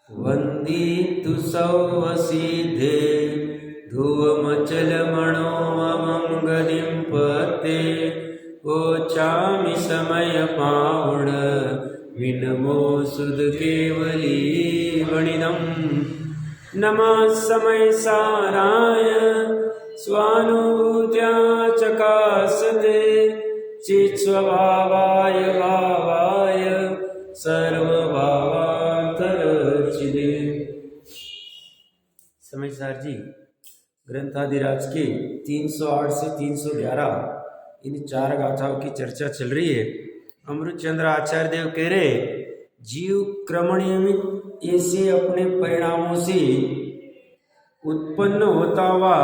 वन्दितु सौवसिद्धे ध्रुवमचलमणो अमङ्गलिं पते ओचामि समयपावण विनमो सुध केवली वणिनं नमः समय साराय स्वानुभूत्या चकासते चित् स्वभावाय भावाय सर्वभावान्तरचिदे। समय सार जी ग्रंथादिराज के 308 से 311 इन 4 गाथाओं की चर्चा चल रही है। अमृतचंद्र आचार्य देव कह रहे जीव क्रमनियमित ऐसे अपने परिणामों से उत्पन्न होता हुआ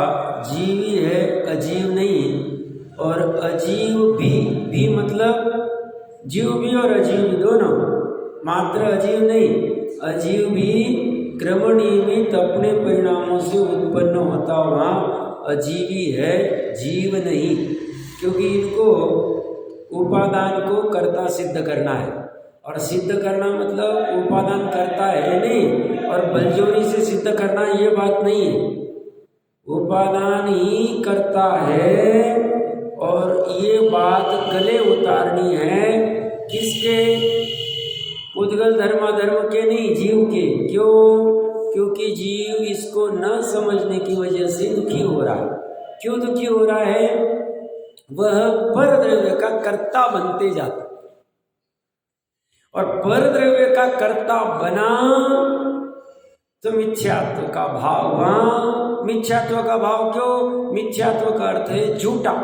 जीव ही है, अजीव नहीं। और अजीव भी मतलब जीव भी और अजीव भी दोनों, मात्र अजीव नहीं, अजीव भी क्रमनियमित अपने परिणामों से उत्पन्न होता हुआ अजीवी है, जीव नहीं। क्योंकि इनको उपादान को कर्ता सिद्ध करना है, और सिद्ध करना मतलब उपादान करता है नहीं और बलजोरी से सिद्ध करना, ये बात नहीं है। उपादान ही करता है और ये बात गले उतारनी है किसके? उद्गल धर्माधर्म के नहीं, जीव के। क्यों? क्योंकि जीव इसको न समझने की वजह से दुखी हो रहा है। क्यों दुखी हो रहा है? वह पर द्रव्य का कर्ता बनते जाता, और पर द्रव्य का कर्ता बना तो मिथ्यात्व का भाव। वहां मिथ्यात्व का भाव क्यों? मिथ्यात्व का अर्थ है झूठा।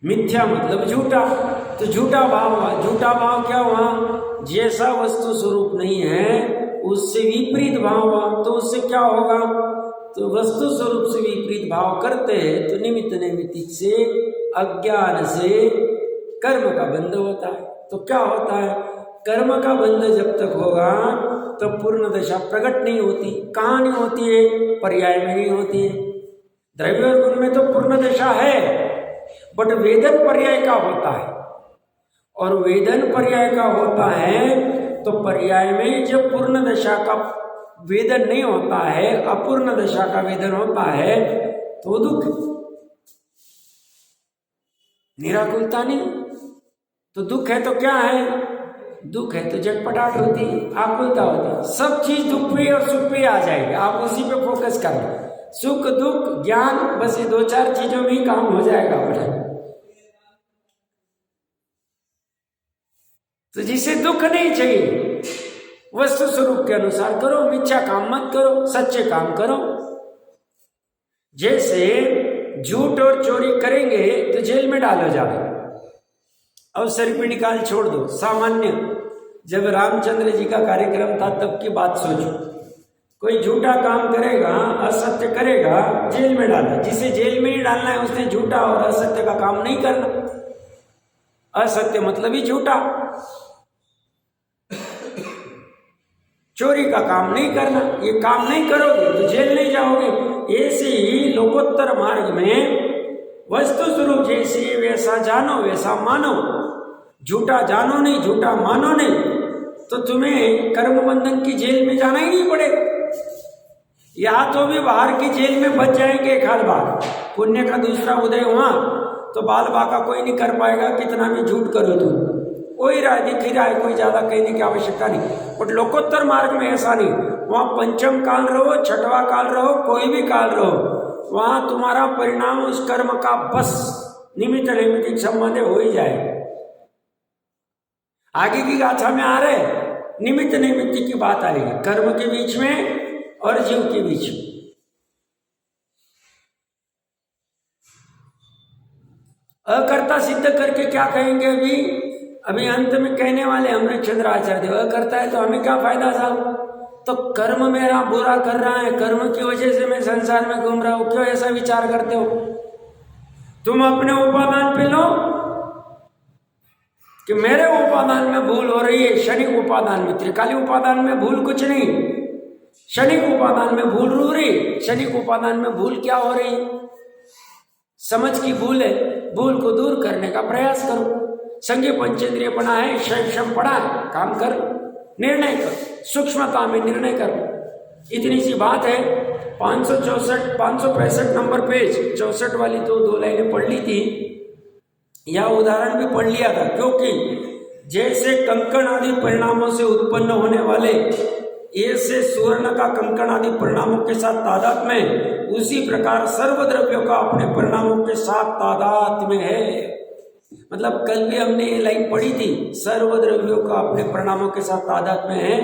मिथ्या मतलब झूठा, तो झूठा भाव हुआ। झूठा भाव क्या हुआ? जैसा वस्तु स्वरूप नहीं है उससे विपरीत भाव हुआ। तो उससे क्या होगा? तो वस्तु स्वरूप से विपरीत भाव करते हैं तो निमित्त नैमित्तिक से, अज्ञान से कर्म का बंध होता है। तो क्या होता है? कर्म का बंध जब तक होगा तो पूर्ण दशा प्रकट नहीं होती। कहाँ नहीं होती है? पर्याय में नहीं होती है। द्रव्य और गुण में तो पूर्ण दशा है, बट वेदन पर्याय का होता है। और वेदन पर्याय का होता है तो पर्याय में जब पूर्ण दशा का वेदन नहीं होता है, अपूर्ण दशा का वेदन होता है, तो दुख, निराकुलता नहीं। तो दुख है तो क्या है? दुख है तो झटपटाहट होती है, आकुलता होती है। सब चीज दुख पे और सुख पे आ जाएगी, आप उसी पे फोकस कर लो। सुख दुख ज्ञान, बस ये 2-4 चीजों में ही काम हो जाएगा अपना। तो जिसे दुख नहीं चाहिए वस्तु स्वरूप के अनुसार करो, मिथ्या काम मत करो, सच्चे काम करो। जैसे झूठ और चोरी करेंगे तो जेल में डालो जाओगे, अवसर पे निकाल छोड़ दो। सामान्य जब रामचंद्र जी का कार्यक्रम था तब की बात सोचो, कोई झूठा काम करेगा, असत्य करेगा, जेल में डाला। जिसे जेल में ही डालना है उसने झूठा और असत्य का काम नहीं करना। असत्य मतलब ही झूठा, चोरी का काम नहीं करना। ये काम नहीं करोगे तो जेल नहीं जाओगे। ऐसे ही लोकोत्तर मार्ग में वस्तु स्वरूप जैसे वैसा जानो वैसा मानो। झूठा जानो नहीं, झूठा मानो नहीं, तो तुम्हें कर्म बंधन की जेल में जाना ही नहीं पड़ेगा। या तो भी बाहर की जेल में बच जाएंगे एक हाल बार, पुण्य का दूसरा उदय हुआ तो बाल बाका कोई नहीं कर पाएगा, कितना भी झूठ करो तुम। कोई राय दिख ही रहा है, कोई ज्यादा कहने की आवश्यकता नहीं। बट लोकोत्तर मार्ग में ऐसा नहीं। वहां पंचम काल रहो, छठवा काल रहो, कोई भी काल रहो, वहां तुम्हारा परिणाम उस कर्म का बस निमित्त नैमित्तिक संबंध हो ही जाए। आगे की गाथा में आ रहे निमित्त नैमित्तिक की बात आएगी, कर्म के बीच में और जीव के बीच में। अकर्ता सिद्ध करके क्या कहेंगे? अभी अंत में कहने वाले अमृतचंद्र आचार्य देव, अकर्ता है तो हमें क्या फायदा साहब? तो कर्म मेरा बुरा कर रहा है, कर्म की वजह से मैं संसार में घूम रहा हूं, क्यों ऐसा विचार करते हो? तुम अपने उपादान पे लो कि मेरे उपादान में भूल हो रही है। क्षणिक उपादान में, त्रिकाली उपादान में भूल कुछ नहीं, क्षणिक उपादान में भूल रू रही। क्षणिक उपादान में भूल क्या हो रही? समझ की भूल है। भूल को दूर करने का प्रयास करो। संज्ञ पंचेंद्रियपना है, शम पड़ा है, काम कर। निर्णय करो, सूक्ष्मता में निर्णय करो। इतनी सी बात है। 565 नंबर पेज, 64 वाली तो 2 लाइनें पढ़ ली थी, यह उदाहरण भी पढ़ लिया था। क्योंकि जैसे कंकण आदि परिणामों से उत्पन्न होने वाले ऐसे सुवर्ण का कंकण आदि परिणामों के साथ तादाद में, उसी प्रकार सर्वद्रव्यों का अपने परिणामों के साथ तादाद में है। मतलब कल भी हमने ये लाइन पढ़ी थी, सर्वद्रव्यों का अपने परिणामों के साथ तादाद में है।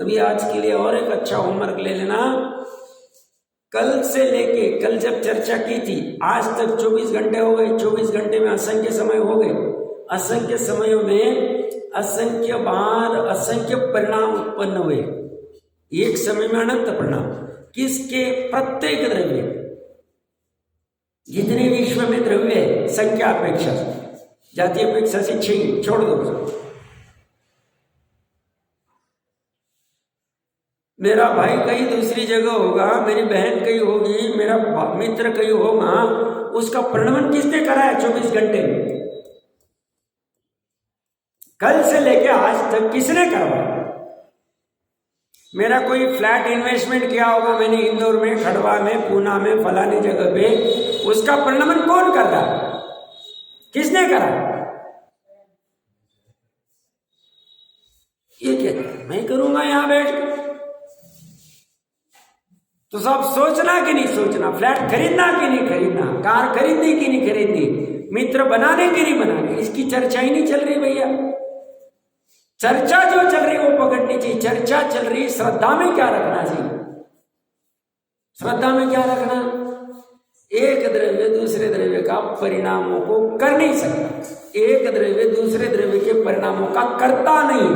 अभी आज के लिए और एक अच्छा होमवर्क ले लेना। कल से लेके कल जब चर्चा की थी आज तक 24 घंटे हो गए। 24 घंटे में असंख्य समय हो गए। असंख्य समयों में असंख्य बार असंख्य परिणाम उत्पन्न हुए। एक समय में अनंत परिणाम। किसके? प्रत्येक द्रव्य, जितने विश्व में द्रव्य है, संख्या अपेक्षा से, जाति अपेक्षा से छोड़ दो। मेरा भाई कहीं दूसरी जगह होगा, मेरी बहन कहीं होगी, मेरा मित्र कहीं होगा, उसका परिणमन किसने कराया 24 घंटे में? कल से लेके आज तक किसने करवाया? मेरा कोई फ्लैट इन्वेस्टमेंट किया होगा मैंने इंदौर में, खड़वा में, पूना में, फलानी जगह पे, उसका परिणमन कौन कर रहा है? किसने करा? ये कहते मैं करूंगा यहां बैठ कर। तो सब सोचना कि नहीं सोचना, फ्लैट खरीदना कि नहीं खरीदना, कार खरीदनी कि नहीं खरीदनी, मित्र बनाने कि नहीं बनाने, इसकी चर्चा ही नहीं चल रही भैया। चर्चा जो चल रही वो पकड़नी चाहिए। चर्चा चल रही श्रद्धा में क्या रखना चाहिए? श्रद्धा में क्या रखना? एक द्रव्य दूसरे द्रव्य का परिणामों को कर नहीं सकता। एक द्रव्य दूसरे द्रव्य के परिणामों का करता नहीं।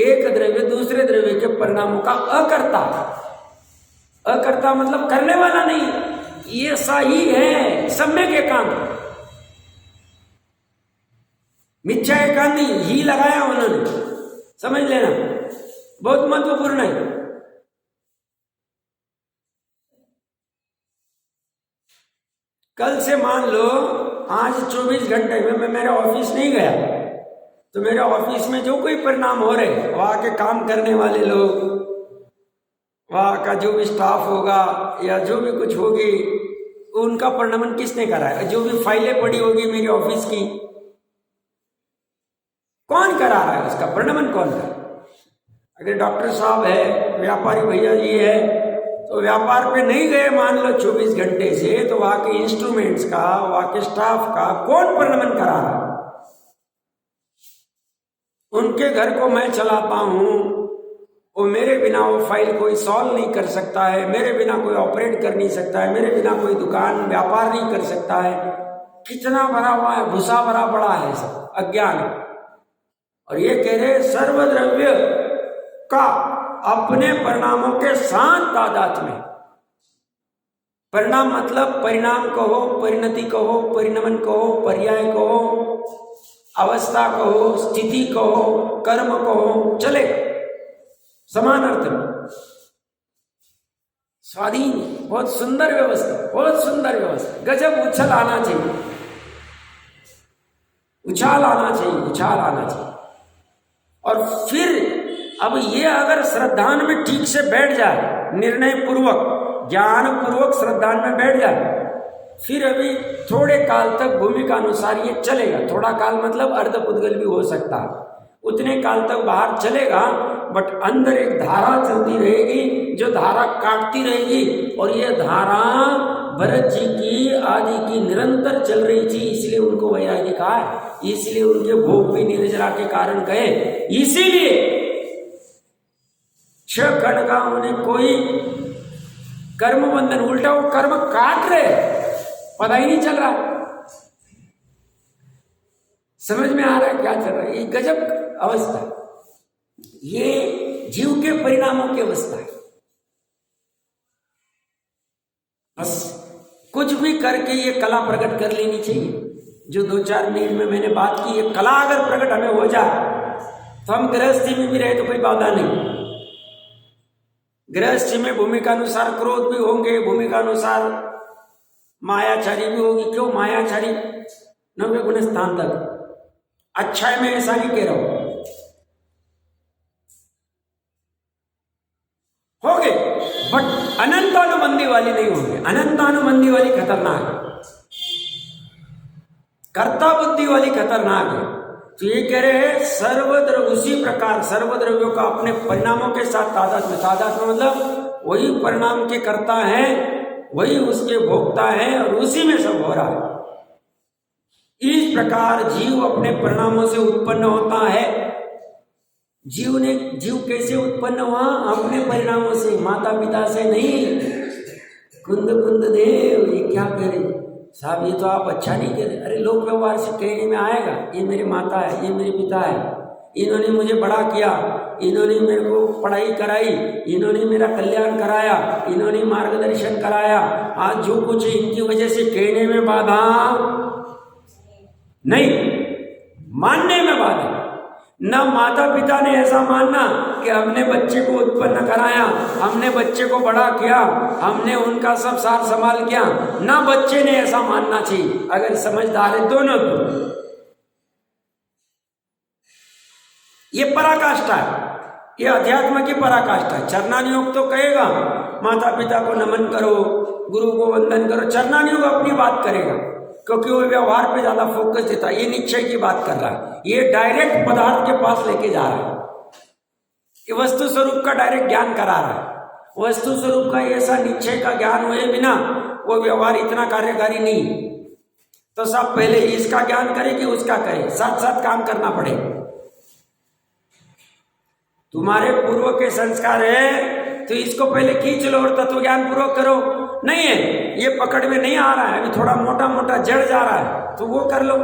एक द्रव्य दूसरे द्रव्य के परिणामों का अकर्ता। अकर्ता मतलब करने वाला नहीं। ये सही है, सम्यक एकांत, मिथ्या एकांत नहीं, ही लगाया उन्होंने, समझ लेना, बहुत महत्वपूर्ण है। कल से मान लो आज 24 घंटे में मैं मेरे ऑफिस नहीं गया, तो मेरे ऑफिस में जो कोई परिणाम हो रहे, वहां के काम करने वाले लोग, वहाँ का जो भी स्टाफ होगा या जो भी कुछ होगी, उनका परिणमन किसने करा है? जो भी फाइलें पड़ी होगी मेरी ऑफिस की, कौन करा रहा है? उसका परिणमन कौन करा? अगर डॉक्टर साहब है, व्यापारी भैया जी है, तो व्यापार पे नहीं गए मान लो 24 घंटे से, तो वहाँ के इंस्ट्रूमेंट्स का, वहाँ के स्टाफ का कौन परिणमन करा रहा है? उनके घर को मैं चलाता हूँ, वो मेरे बिना वो फाइल कोई सॉल्व नहीं कर सकता है, मेरे बिना कोई ऑपरेट कर नहीं सकता है, मेरे बिना कोई दुकान व्यापार नहीं कर सकता है। कितना भरा हुआ है, भूसा भरा पड़ा है, सब अज्ञान। और ये कह रहे सर्वद्रव्य का अपने परिणामों के साथ तादाद में। परिणाम मतलब परिणाम कहो, परिणति कहो, परिणमन कहो, पर्याय कहो, अवस्था कहो, स्थिति कहो, कर्म कहो, चले समान अर्थ में। स्वाधीन, बहुत सुंदर व्यवस्था, बहुत सुंदर व्यवस्था। गजब उछल आना चाहिए, उछाल आना चाहिए, उछाल आना चाहिए। और फिर अब ये अगर श्रद्धान में ठीक से बैठ जाए, निर्णय पूर्वक, ज्ञान पूर्वक श्रद्धान में बैठ जाए, फिर अभी थोड़े काल तक भूमिका अनुसार ये चलेगा। थोड़ा काल मतलब अर्धपुद्गल भी हो सकता है, उतने काल तक बाहर चलेगा, बट अंदर एक धारा चलती रहेगी, जो धारा काटती रहेगी। और ये धारा भरत जी की आदि की निरंतर चल रही थी, इसलिए उनको वैराग्य कहा है, इसलिए उनके भोग भी निर्जरा के कारण गए। इसीलिए 6 खंड का उन्हें कोई कर्म बंधन, उल्टा वो कर्म काट रहे, पता ही नहीं चल रहा। समझ में आ रहा है क्या चल रहा है? ये गजब अवस्था, ये जीव के परिणामों की अवस्था है। बस कुछ भी करके ये कला प्रकट कर लेनी चाहिए। जो 2-4 मिनट में मैंने बात की, ये कला अगर प्रकट हमें हो जाए तो हम गृहस्थी में भी रहे तो कोई बाधा नहीं। गृहस्थी में भूमिका अनुसार क्रोध भी होंगे, भूमिका अनुसार मायाचारी भी होगी। क्यों मायाचारी? 90 गुण स्थान तक। अच्छा है, मैं ऐसा नहीं कह रहा हूं। हो गए, बट अनंतानुबंधी वाली नहीं होंगे। अनंतानुबंधी वाली खतरनाक है, कर्ता बुद्धि वाली खतरनाक है। तो ये कह रहे हैं सर्वद्रव्य, उसी प्रकार सर्वद्रव्यों का अपने परिणामों के साथ तादात्म्य। तादात्म्य मतलब वही परिणाम के कर्ता है, वही उसके भोक्ता है और उसी में सब हो रहा है। इस प्रकार जीव अपने परिणामों से उत्पन्न होता है। जीव कैसे उत्पन्न हुआ? अपने परिणामों से, माता पिता से नहीं। कुंद कुंद देव ये क्या कह रहे साहब, ये तो आप अच्छा नहीं कह रहे। अरे लोक व्यवहार से कहने में आएगा, ये मेरी माता है, ये मेरे पिता है, इन्होंने मुझे बड़ा किया, इन्होंने मेरे को पढ़ाई कराई, इन्होंने मेरा कल्याण कराया, इन्होंने मार्गदर्शन कराया। आज जो कुछ है इनकी वजह से कहने में बाधा नहीं, मानने में बाधा। न माता पिता ने ऐसा मानना कि हमने बच्चे को उत्पन्न कराया, हमने बच्चे को बड़ा किया, हमने उनका सब सार संभाल किया, ना बच्चे ने ऐसा मानना चाहिए। अगर समझदार है दोनों तो ये पराकाष्ठा है, ये अध्यात्म की पराकाष्ठा है। चरणानुयोग तो कहेगा माता पिता को नमन करो, गुरु को वंदन करो। चरणानुयोग अपनी बात करेगा क्योंकि वो व्यवहार पे ज्यादा फोकस देता है। ये निश्चय की बात कर रहा है, ये डायरेक्ट पदार्थ के पास लेके जा रहा है, ये वस्तु स्वरूप का डायरेक्ट ज्ञान करा रहा है। वस्तु स्वरूप का ऐसा निश्चय का ज्ञान हुए बिना वो व्यवहार इतना कार्यकारी नहीं। तो सब पहले इसका ज्ञान करे कि उसका करे, साथ साथ काम करना पड़े। तुम्हारे पूर्व के संस्कार है तो इसको पहले खींच लो और तत्व ज्ञान पूर्वक करो। नहीं है, ये पकड़ में नहीं आ रहा है, अभी थोड़ा मोटा मोटा जड़ जा रहा है, तो वो कर लो।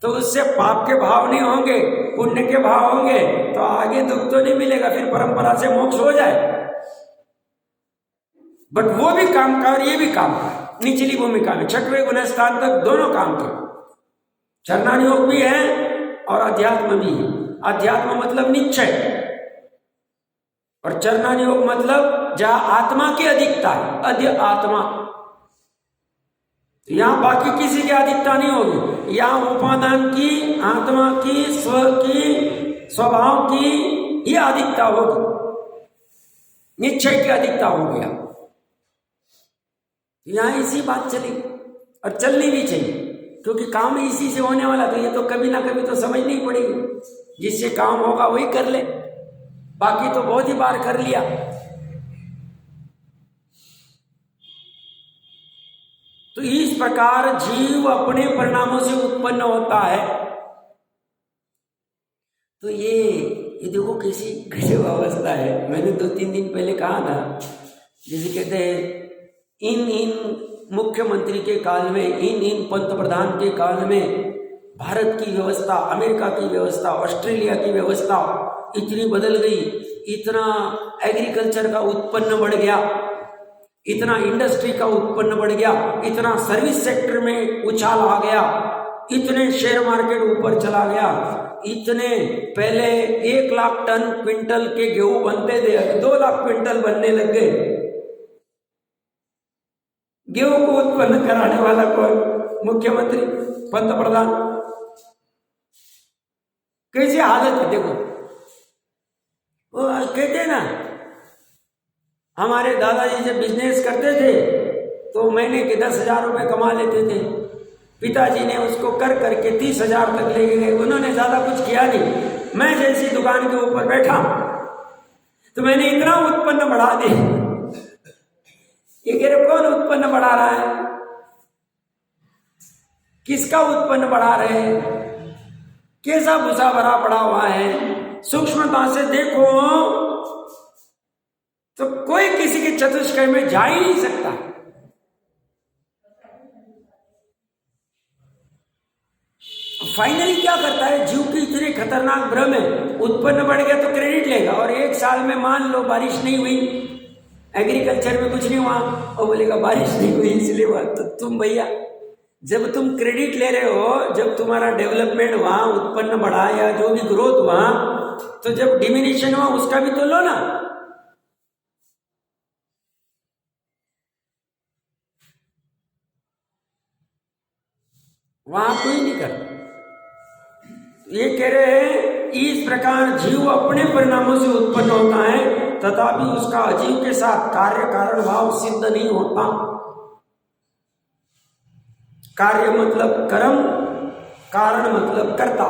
तो उससे पाप के भाव नहीं होंगे, पुण्य के भाव होंगे, तो आगे दुख तो नहीं मिलेगा, फिर परंपरा से मोक्ष हो जाए। बट वो भी काम का और ये भी काम का, निचली भूमिका में, छठवें गुण स्थान तक दोनों काम के। चरणानुयोग भी है और अध्यात्म भी है। अध्यात्म मतलब निश्चय और चरणानुयोग मतलब जहां आत्मा की अधिकता है, अध्य आत्मा। यहां बाकी किसी की अधिकता नहीं होगी, यहां उपादान की, आत्मा की, स्व की, स्वभाव की ही अधिकता होगी, निश्चय की अधिकता होगी। यहां इसी बात चली और चलनी भी चाहिए, क्योंकि काम इसी से होने वाला। तो ये तो कभी ना कभी तो समझनी पड़ेगी, जिससे काम होगा वही कर ले, बाकी तो बहुत ही बार कर लिया। तो इस प्रकार जीव अपने परिणामों से उत्पन्न होता है। तो ये देखो कैसी गजब अवस्था है। मैंने 2-3 दिन पहले कहा था, जैसे कहते हैं इन मुख्यमंत्री के काल में, इन पंत प्रधान के काल में भारत की व्यवस्था, अमेरिका की व्यवस्था, ऑस्ट्रेलिया की व्यवस्था इतनी बदल गई, इतना एग्रीकल्चर का उत्पन्न बढ़ गया, इतना इंडस्ट्री का उत्पन्न बढ़ गया, इतना सर्विस सेक्टर में उछाल आ गया, इतने शेयर मार्केट ऊपर चला गया, इतने पहले 1 लाख टन क्विंटल के गेहूं बनते थे, 2 लाख क्विंटल बनने लग गए। गेहूं को उत्पन्न कराने वाला कौन? मुख्यमंत्री, पंत प्रधान। कैसी हालत है देखो। वो कहते ना, हमारे दादाजी जब बिजनेस करते थे तो महीने के 10,000 रुपये कमा लेते थे। पिताजी ने उसको कर करके 30,000 तक लेके गए। उन्होंने ज्यादा कुछ किया नहीं। मैं जैसी दुकान के ऊपर बैठा तो मैंने इतना उत्पन्न बढ़ा दिया। ये कह रहे कौन उत्पन्न बढ़ा रहा है? किसका उत्पन्न बढ़ा रहे हैं? कैसा भूसा भरा पड़ा हुआ है? सूक्ष्मता से देखो तो कोई किसी के चतुष्कय में जा ही नहीं सकता। फाइनली क्या करता है? जीव की इतनी खतरनाक भ्रम है, उत्पन्न बढ़ गया तो क्रेडिट लेगा, और 1 साल में मान लो बारिश नहीं हुई, एग्रीकल्चर में कुछ नहीं हुआ, और बोलेगा बारिश नहीं हुई इसलिए हुआ। तो तुम भैया, जब तुम क्रेडिट ले रहे हो, जब तुम्हारा डेवलपमेंट हुआ, उत्पन्न बढ़ा या जो भी ग्रोथ हुआ, तो जब डिमिनिशन हुआ उसका भी तो लो ना। वहां कोई नहीं करता। ये कह रहे हैं इस प्रकार जीव अपने परिणामों से उत्पन्न होता है, तथापि उसका अजीव के साथ कार्य कारण भाव सिद्ध नहीं होता। कार्य मतलब कर्म, कारण मतलब कर्ता,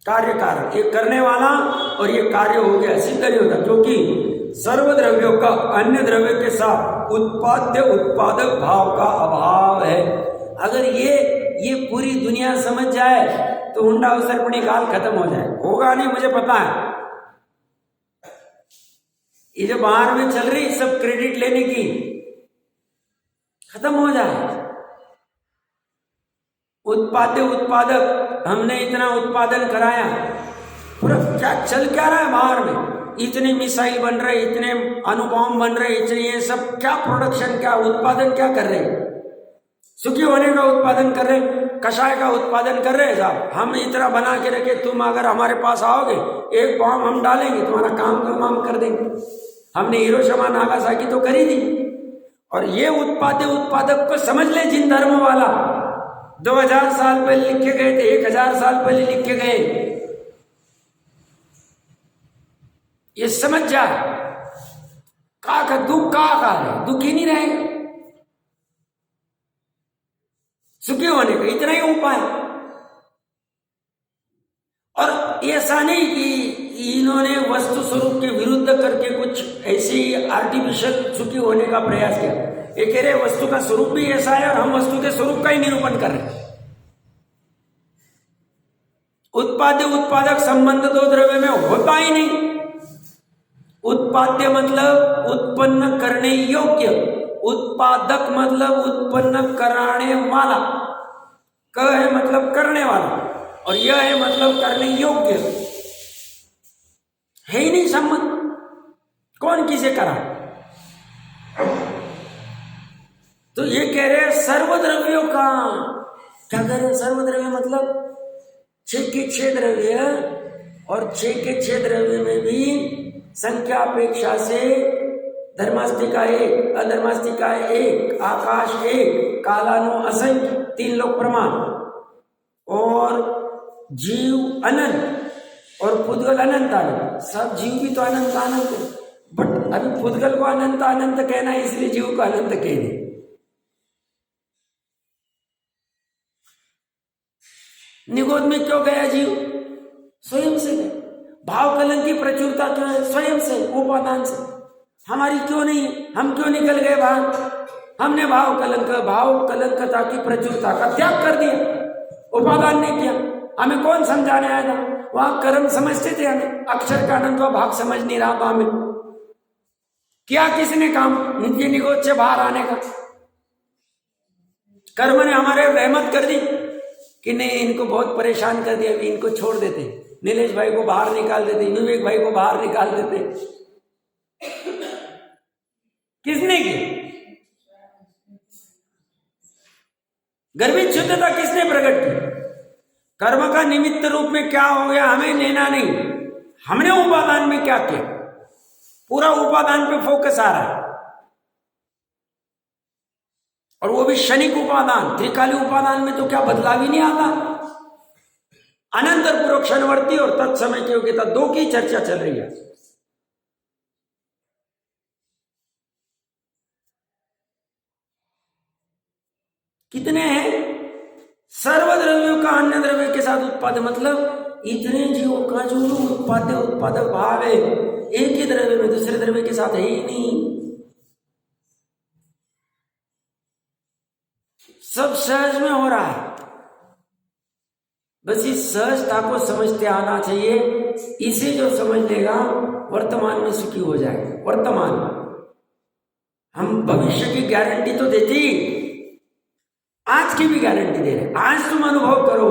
कार्य कारण, ये करने वाला और ये कार्य हो गया, सिद्ध नहीं होता, क्योंकि सर्व द्रव्यों का अन्य द्रव्य के साथ उत्पाद्य उत्पादक भाव का अभाव है। अगर ये पूरी दुनिया समझ जाए तो हुंडा उसरपणी काल खत्म हो जाए। होगा नहीं, मुझे पता है। ये जो बाहर में चल रही सब क्रेडिट लेने की, खत्म हो जाए। उत्पाद्य उत्पादक, हमने इतना उत्पादन कराया, पूरा क्या चल क्या रहा है बाहर में, इतने मिसाइल बन रहे, इतने अणुबॉम्ब बन रहे, इतने ये सब क्या प्रोडक्शन, क्या उत्पादन क्या कर रहे, सुखी होने का उत्पादन कर रहे, कषाय का उत्पादन कर रहे साहब। हम इतना बना के रखे, तुम अगर हमारे पास आओगे, एक बॉम्ब हम डालेंगे, तुम्हारा काम कर देंगे। हमने हिरोशिमा नागासाकी तो करी थी। और ये उत्पाद्य उत्पादक को समझ ले, जिन धर्म वाला 2000 साल पहले लिखे गए थे, 1000 साल पहले लिखे गए, ये समझ जा का दुख का है, दुखी नहीं रहेगा। सुखी होने का इतना ही उपाय। और ऐसा नहीं कि इन्होंने वस्तु स्वरूप के विरुद्ध करके कुछ ऐसी आर्टिफिशियल सुखी होने का प्रयास किया। ये कह रहे वस्तु का स्वरूप भी ऐसा है और हम वस्तु के स्वरूप का ही निरूपण कर रहे हैं। उत्पाद्य उत्पादक संबंध दो द्रव्य में होता ही नहीं। उत्पाद्य मतलब उत्पन्न करने योग्य, उत्पादक मतलब उत्पन्न कराने वाला, क है मतलब करने वाला और यह है मतलब करने योग्य। है ही नहीं संबंध, कौन किसे करा। तो ये कह रहे सर्वद्रव्यों का, क्या कह रहे सर्वद्रव्य मतलब 6 के 6 द्रव्य, और 6 के 6 द्रव्य में भी संख्या अपेक्षा से धर्मास्तिका 1, अधर्मास्तिका 1, आकाश 1, कालानु असंख्य, 3 लोक प्रमाण, और जीव अनंत और पुद्गल अनंत अनंत। सब जीव भी तो अनंत अनंत है, बट अभी पुद्गल को अनंत अनंत कहना है, इसलिए जीव को अनंत कह दे। निगोद में क्यों गया जीव? स्वयं से गया। भाव कलंक की प्रचुरता क्यों है? स्वयं से, उपादान से। हमारी क्यों नहीं है? हम क्यों निकल गए बाहर? हमने भाव कलंकता की प्रचुरता का त्याग कर दिया, उपादान नहीं किया। हमें कौन समझाने आया था? वहां कर्म समझते थे हमें, अक्षर का अनंत का भाग समझ नहीं रहा था हमें। क्या किसने काम इनके निगोद से बाहर आने का? कर्म ने हमारे रहमत कर दी कि नहीं, इनको बहुत परेशान कर दिया, अभी इनको छोड़ देते, नीलेश भाई को बाहर निकाल देते, विवेक भाई को बाहर निकाल देते। किसने की? गर्भित शुद्धता किसने प्रकट की? कर्म का निमित्त रूप में क्या हो गया हमें लेना नहीं। हमने उपादान में क्या किया? पूरा उपादान पे फोकस आ रहा है, और वो भी क्षणिक उपादान। त्रिकाली उपादान में तो क्या बदलाव ही नहीं आता। अनंतर पूर्व क्षणवर्ती और तत्समय की योग्यता, 2 की चर्चा चल रही है। कितने हैं? सर्वद्रव्यों का अन्य द्रव्य के साथ उत्पादन, मतलब इतने जीवों का जो उत्पाद्य उत्पादक भाव है, एक ही द्रव्य में दूसरे द्रव्य के साथ है ही नहीं। सब सहज में हो रहा है। बस इस सहजता को समझते आना चाहिए। इसे जो समझ लेगा वर्तमान में सुखी हो जाएगा। वर्तमान, हम भविष्य की गारंटी तो देते ही, आज की भी गारंटी दे रहे। आज तुम अनुभव करो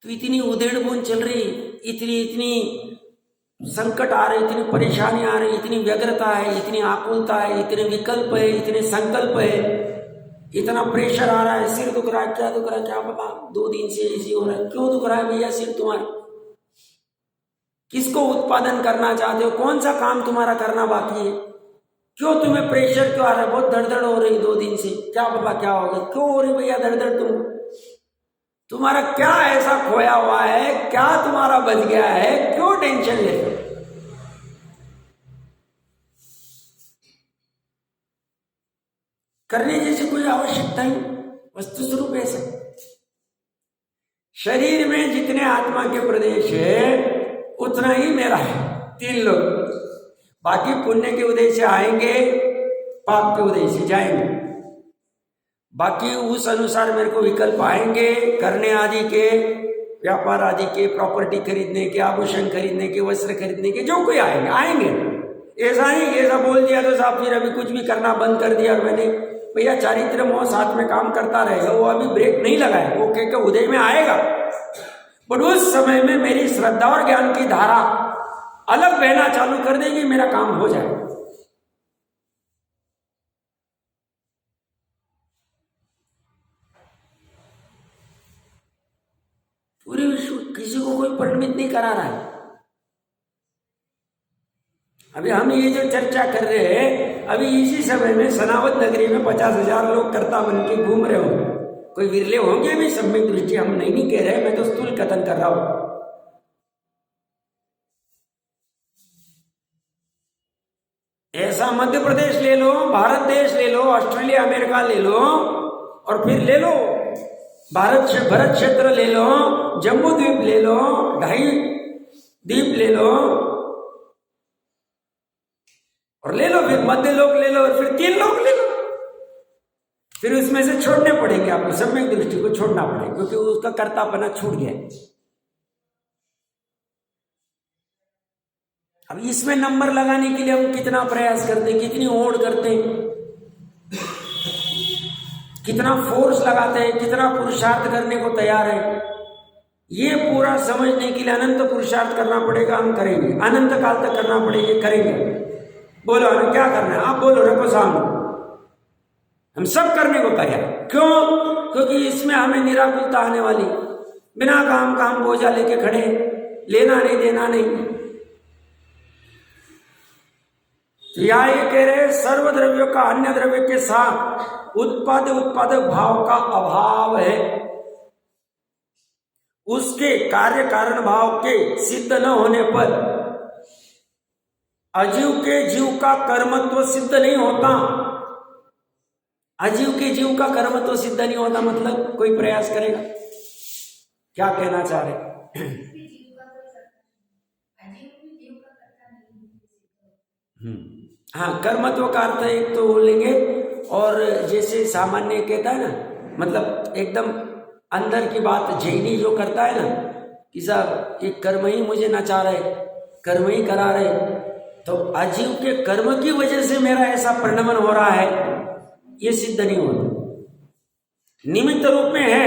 तो इतनी उधेड़-बुन चल रही, इतनी संकट आ रहे, इतनी परेशानी आ रही, इतनी व्यग्रता है, इतनी आकुलता है, इतने विकल्प है, इतने संकल्प है, इतना प्रेशर आ रहा है। सिर दुख रहा है, क्या दुख रहा है क्या पता, 2 दिन से ऐसी हो रहा है। क्यों दुख रहा है भैया सिर तुम्हारा? किसको उत्पादन करना चाहते हो? कौन सा काम तुम्हारा करना बाकी है? क्यों तुम्हें प्रेशर क्यों आ रहा है? बहुत धड़धड़ हो रही 2 दिन से, क्या पता क्या होगा। क्यों हो रही भैया धड़धड़ तुमको? तुम्हारा क्या ऐसा खोया हुआ है, क्या तुम्हारा बच गया है, क्यों टेंशन लेते हो? करने जैसी कोई आवश्यकता ही, वस्तु स्वरूप ऐसा। शरीर में जितने आत्मा के प्रदेश है उतना ही मेरा है, 3 लोग। बाकी पुण्य के उदय से आएंगे, पाप के उदय से जाएंगे। बाकी उस अनुसार मेरे को विकल्प आएंगे, करने आदि के, व्यापार आदि के, प्रॉपर्टी खरीदने के, आभूषण खरीदने के, वस्त्र खरीदने के, जो कोई आएंगे। ऐसा नहीं ऐसा बोल दिया तो साहब फिर अभी कुछ भी करना बंद कर दिया और मैंने, भैया चारित्र मोह साथ में काम करता रहेगा, वो अभी ब्रेक नहीं लगाए, वो के उदय में आएगा। बट उस समय में मेरी श्रद्धा और ज्ञान की धारा अलग बहना चालू कर देगी, मेरा काम हो जाए। पूरे विश्व किसी को कोई परिमित नहीं करा रहा है। अभी हम ये जो चर्चा कर रहे हैं, अभी इसी समय में सनावत नगरी में 50,000 लोग कर्ता बन के घूम रहे होंगे। कोई विरले होंगे भी, सम्यक दृष्टि हम नहीं कह रहे, मैं तो स्थूल कथन कर रहा हूं। ऐसा मध्य प्रदेश ले लो, भारत देश ले लो, ऑस्ट्रेलिया अमेरिका ले लो, और फिर ले लो भरत क्षेत्र ले लो, जम्मू द्वीप ले लो, 2.5 द्वीप ले लो, और ले लो फिर मध्य लोक ले लो, और फिर 3 लोक ले लो। फिर उसमें से छोड़ने पड़ेंगे आपको, सम्यक दृष्टि को छोड़ना पड़ेगा, क्योंकि उसका कर्तापना छूट गया। अब इसमें नंबर लगाने के लिए हम कितना प्रयास करते, कितनी होड़ करते, कितना फोर्स लगाते हैं, कितना पुरुषार्थ करने को तैयार है, ये पूरा समझने के लिए अनंत पुरुषार्थ करना पड़ेगा। हम करेंगे, अनंत काल तक करना पड़ेगा, करेंगे। बोलो हमें क्या करना है, आप बोलो, रखो सामने, हम सब करने को तैयार। क्यों? क्योंकि इसमें हमें निराकुलता आने वाली, बिना काम का हम बोझा लेके खड़े, लेना नहीं देना नहीं। या ये कह रहे सर्व द्रव्यों का अन्य द्रव्य के साथ उत्पादक भाव का अभाव है, उसके कार्य कारण भाव के सिद्ध न होने पर अजीव के जीव का कर्मत्व सिद्ध नहीं होता। अजीव के जीव का कर्मत्व सिद्ध नहीं होता मतलब कोई प्रयास करेगा, क्या कहना चाह रहे? हाँ, कर्मत्व का अर्थ एक तो बोलेंगे, और जैसे सामान्य कहता है ना, मतलब एकदम अंदर की बात जैनी जो करता है ना, कि साहब ये कर्म ही मुझे नचा रहे, कर्म ही करा रहे, तो अजीव के कर्म की वजह से मेरा ऐसा परिणमन हो रहा है, ये सिद्ध नहीं होता। निमित्त रूप में है,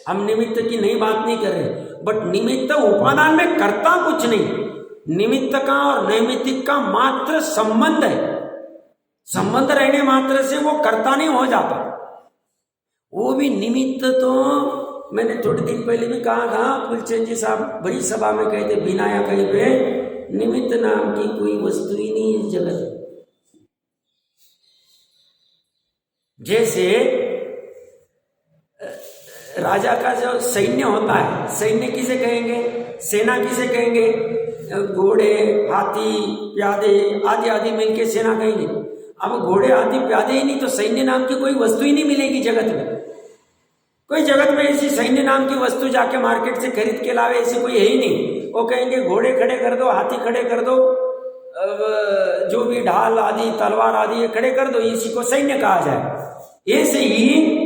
हम निमित्त की नई बात नहीं कर रहे, बट निमित्त उपादान में करता कुछ नहीं, निमित्त का और नैमित्तिक का मात्र संबंध है। संबंध रहने मात्र से वो कर्ता नहीं हो जाता। वो भी निमित्त, तो मैंने थोड़े दिन पहले भी कहा था, फुलचंद जी साहब बड़ी सभा में कहे थे, बिना या कहीं पे निमित्त नाम की कोई वस्तु ही नहीं इस जगत में। जैसे राजा का जो सैन्य होता है, सैन्य किसे कहेंगे, सेना किसे कहेंगे, घोड़े हाथी प्यादे आदि आदि मिलके सेना कहेंगे। अब घोड़े हाथी प्यादे ही नहीं तो सैन्य नाम की कोई वस्तु ही नहीं मिलेगी जगत में। कोई जगत में ऐसी सैन्य नाम की वस्तु जाके मार्केट से खरीद के लावे, ऐसी कोई है ही नहीं। वो कहेंगे घोड़े खड़े कर दो, हाथी खड़े कर दो, जो भी ढाल आदि तलवार आदि ये खड़े कर दो, इसी को सैन्य कहा जाए। ऐसे ही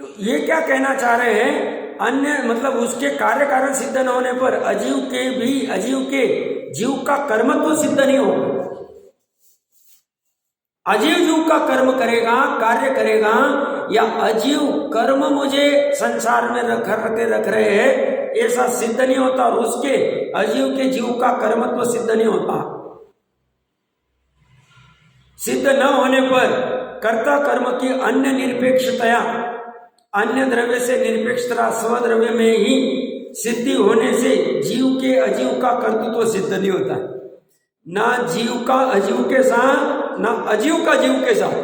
तो ये क्या कहना चाह रहे हैं, अन्य मतलब उसके कार्य कारण सिद्ध न होने पर अजीव के जीव का कर्मत्व सिद्ध नहीं होगा। अजीव जीव का कर्म करेगा, कार्य करेगा, या अजीव कर्म मुझे संसार में रख रहे हैं, ऐसा सिद्ध नहीं होता, और उसके अजीव के जीव का कर्मत्व सिद्ध नहीं होता। सिद्ध न होने पर कर्ता कर्म की अन्य निरपेक्षतया, अन्य द्रव्य से निरपेक्षता स्वद्रव्य में ही सिद्धि होने से जीव के अजीव का कर्तृत्व सिद्ध नहीं होता। ना जीव का अजीव के साथ, ना अजीव का जीव के साथ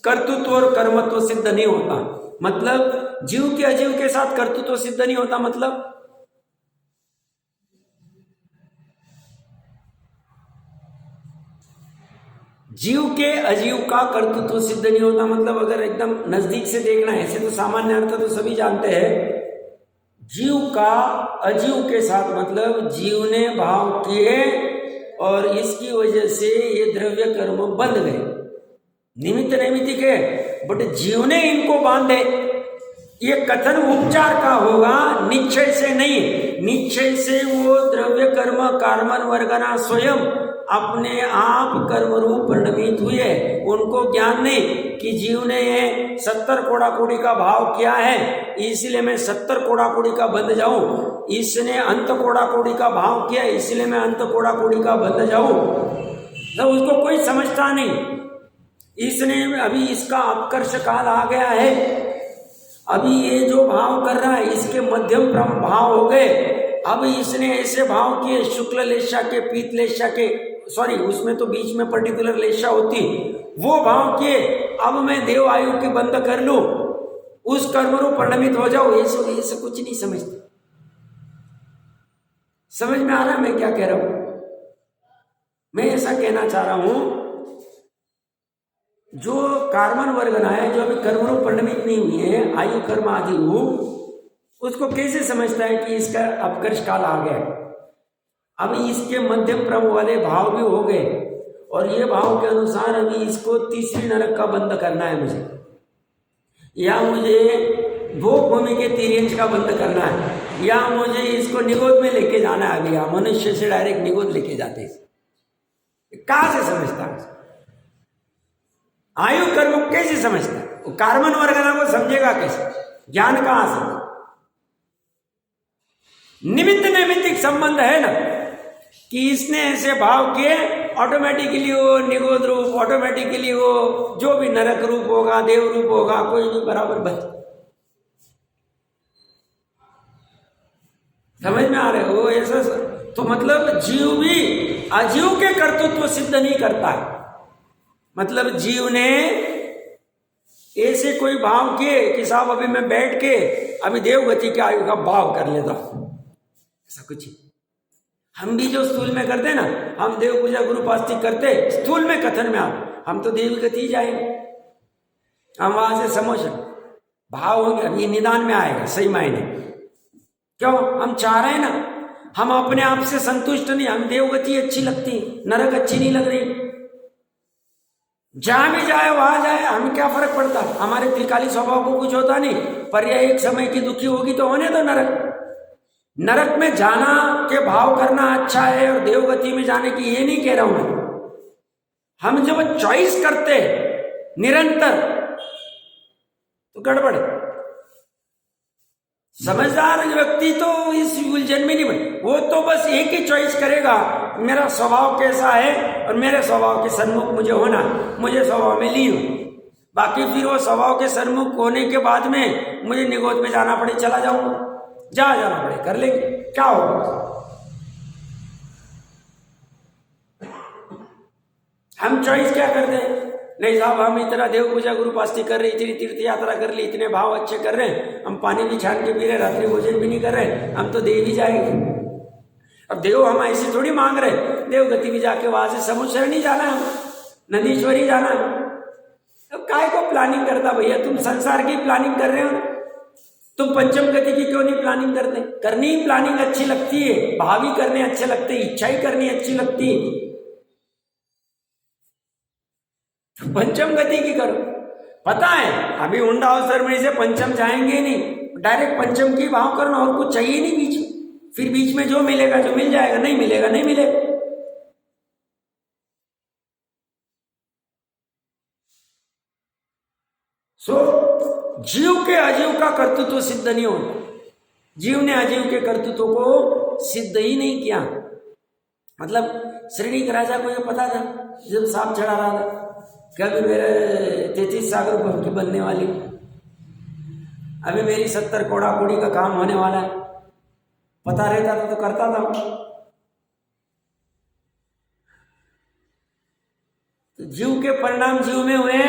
कर्तृत्व और कर्मत्व सिद्ध नहीं होता। मतलब जीव के अजीव के साथ कर्तृत्व सिद्ध नहीं होता। मतलब जीव के अजीव का कर्तृत्व सिद्ध नहीं होता। मतलब अगर एकदम नजदीक से देखना है, ऐसे तो सामान्य अर्थ तो सभी जानते हैं। जीव का अजीव के साथ मतलब जीव ने भाव किए और इसकी वजह से ये द्रव्य कर्म बंध गए, निमित्त नैमित्तिक है, बट जीव ने इनको बांधे। ये कथन उपचार का होगा, निश्चय से नहीं। निश्चय से वो द्रव्य कर्म कार्मन वर्गना स्वयं अपने आप कर्म रूप परिणमित हुए। उनको ज्ञान नहीं कि जीव ने ये 70 कोड़ा कोड़ी का भाव किया है, इसलिए मैं 70 कोड़ा कोड़ी का बंध जाऊं। इसने अंत कोड़ा कोड़ी का भाव किया, इसलिए मैं अंत कोड़ा कोड़ी का बंध जाऊं। तो उसको कोई समझता नहीं। इसने अभी इसका अपकर्ष काल आ गया है, अभी ये जो भाव कर रहा है इसके मध्यम क्रम भाव हो गए। अब इसने ऐसे भाव किए शुक्ल लेशा के, पीत लेशा के, सॉरी उसमें तो बीच में पर्टिकुलर लेशा होती, वो भाव किए। अब मैं देव आयु के बंद कर लूं, उस कर्म रूप परिणमित हो जाओ। ऐसे कुछ नहीं समझते। समझ में आ रहा है मैं क्या कह रहा हूं? मैं ऐसा कहना चाह रहा हूं, जो कार्बन वर्गना है, जो अभी कर्म रूप परिणमित नहीं हुई है, आयु कर्म आदि हो, उसको कैसे समझता है कि इसका अपकर्ष काल आ गया? अब इसके मध्यम क्रम वाले भाव भी हो गए और ये भाव के अनुसार अभी इसको तीसरी नरक का बंद करना है मुझे, या मुझे भोग भूमि के 3 इंच का बंद करना है, या मुझे इसको निगोद में लेके जाना है। अभी या मनुष्य से डायरेक्ट निगोद लेके जाते हैं। कहां से समझता है? आयु कर्म कैसे समझता है? वो कार्बन वर्गना को समझेगा कैसे? ज्ञान कहां से? निमित्त नैमित्तिक संबंध है ना, कि इसने ऐसे भाव किए, ऑटोमेटिकली वो निगोद रूप, ऑटोमेटिकली वो जो भी नरक रूप होगा, देव रूप होगा, कोई नहीं बराबर बच। समझ में आ रहे हो? ऐसा तो मतलब जीव भी अजीव के कर्तृत्व सिद्ध नहीं करता है। मतलब जीव ने ऐसे कोई भाव किए कि साहब अभी मैं बैठ के अभी देवगति के आयु का भाव कर लेता हूं, ऐसा कुछ। हम भी जो स्थूल में करते ना, हम देव पूजा गुरु पास्तिक करते, स्थूल में कथन में हम तो देव गति जाएंगे, हम वहां से समोशन भाव होंगे। अभी निदान में आएगा सही मायने। क्यों? हम चाह रहे हैं ना, हम अपने आप से संतुष्ट नहीं। हम देवगति अच्छी लगती, नरक अच्छी नहीं लग रही। जहां भी जाए वहां जाए, हमें क्या फर्क पड़ता? हमारे त्रिकाली स्वभाव को कुछ होता नहीं। पर्याय एक समय की दुखी होगी तो होने दो। नरक में जाना के भाव करना अच्छा है और देवगति में जाने की ये नहीं कह रहा हूं मैं। हम जब चॉइस करते निरंतर तो गड़बड़ है। समझदार व्यक्ति तो इस उलझन में नहीं बने। वो तो बस एक ही चॉइस करेगा, मेरा स्वभाव कैसा है और मेरे स्वभाव के सन्मुख मुझे होना, मुझे स्वभाव में ली हूं। बाकी फिर वो स्वभाव के सन्मुख होने के बाद में मुझे निगोद में जाना पड़े, चला जाऊंगा, जहां जाना पड़े कर लेंगे, क्या होगा? हम चॉइस क्या करते हैं? नहीं साहब, हम इतना देव पूजा गुरु पास्ती कर रहे, इतनी तीर्थ यात्रा कर ली, इतने भाव अच्छे कर रहे हैं, हम पानी भी छान के पी रहे, रात्रि भोजन भी नहीं कर रहे, हम तो देव ही जाएंगे। अब देव हम ऐसी थोड़ी मांग रहे, देव गति भी जाके वहां से समुद्र नहीं जाना है, नदीश्वरी जाना है। अब काय को प्लानिंग करता भैया? तुम संसार की प्लानिंग कर रहे हो, तुम पंचम गति की क्यों नहीं प्लानिंग करते? करनी ही प्लानिंग अच्छी लगती है, भाव ही करने अच्छे लगते, इच्छा ही करनी अच्छी लगती है। पंचम गति की करो। पता है अभी हुंडा हाउस सेरेमनी से पंचम जाएंगे नहीं, डायरेक्ट पंचम की भाव करना, और कुछ चाहिए नहीं बीच में। फिर बीच में जो मिलेगा जो मिल जाएगा, नहीं मिलेगा नहीं मिलेगा। जीव के अजीव का कर्तृत्व सिद्ध नहीं होता। जीव ने अजीव के कर्तृत्व को सिद्ध ही नहीं किया। मतलब श्रेणी के राजा को यह पता था जब सांप चढ़ा रहा था कि अभी मेरे 33 सागर की बनने वाली, अभी मेरी 70 कोड़ा कोड़ी का काम होने वाला है। पता रहता था तो करता था। तो जीव के परिणाम जीव में हुए,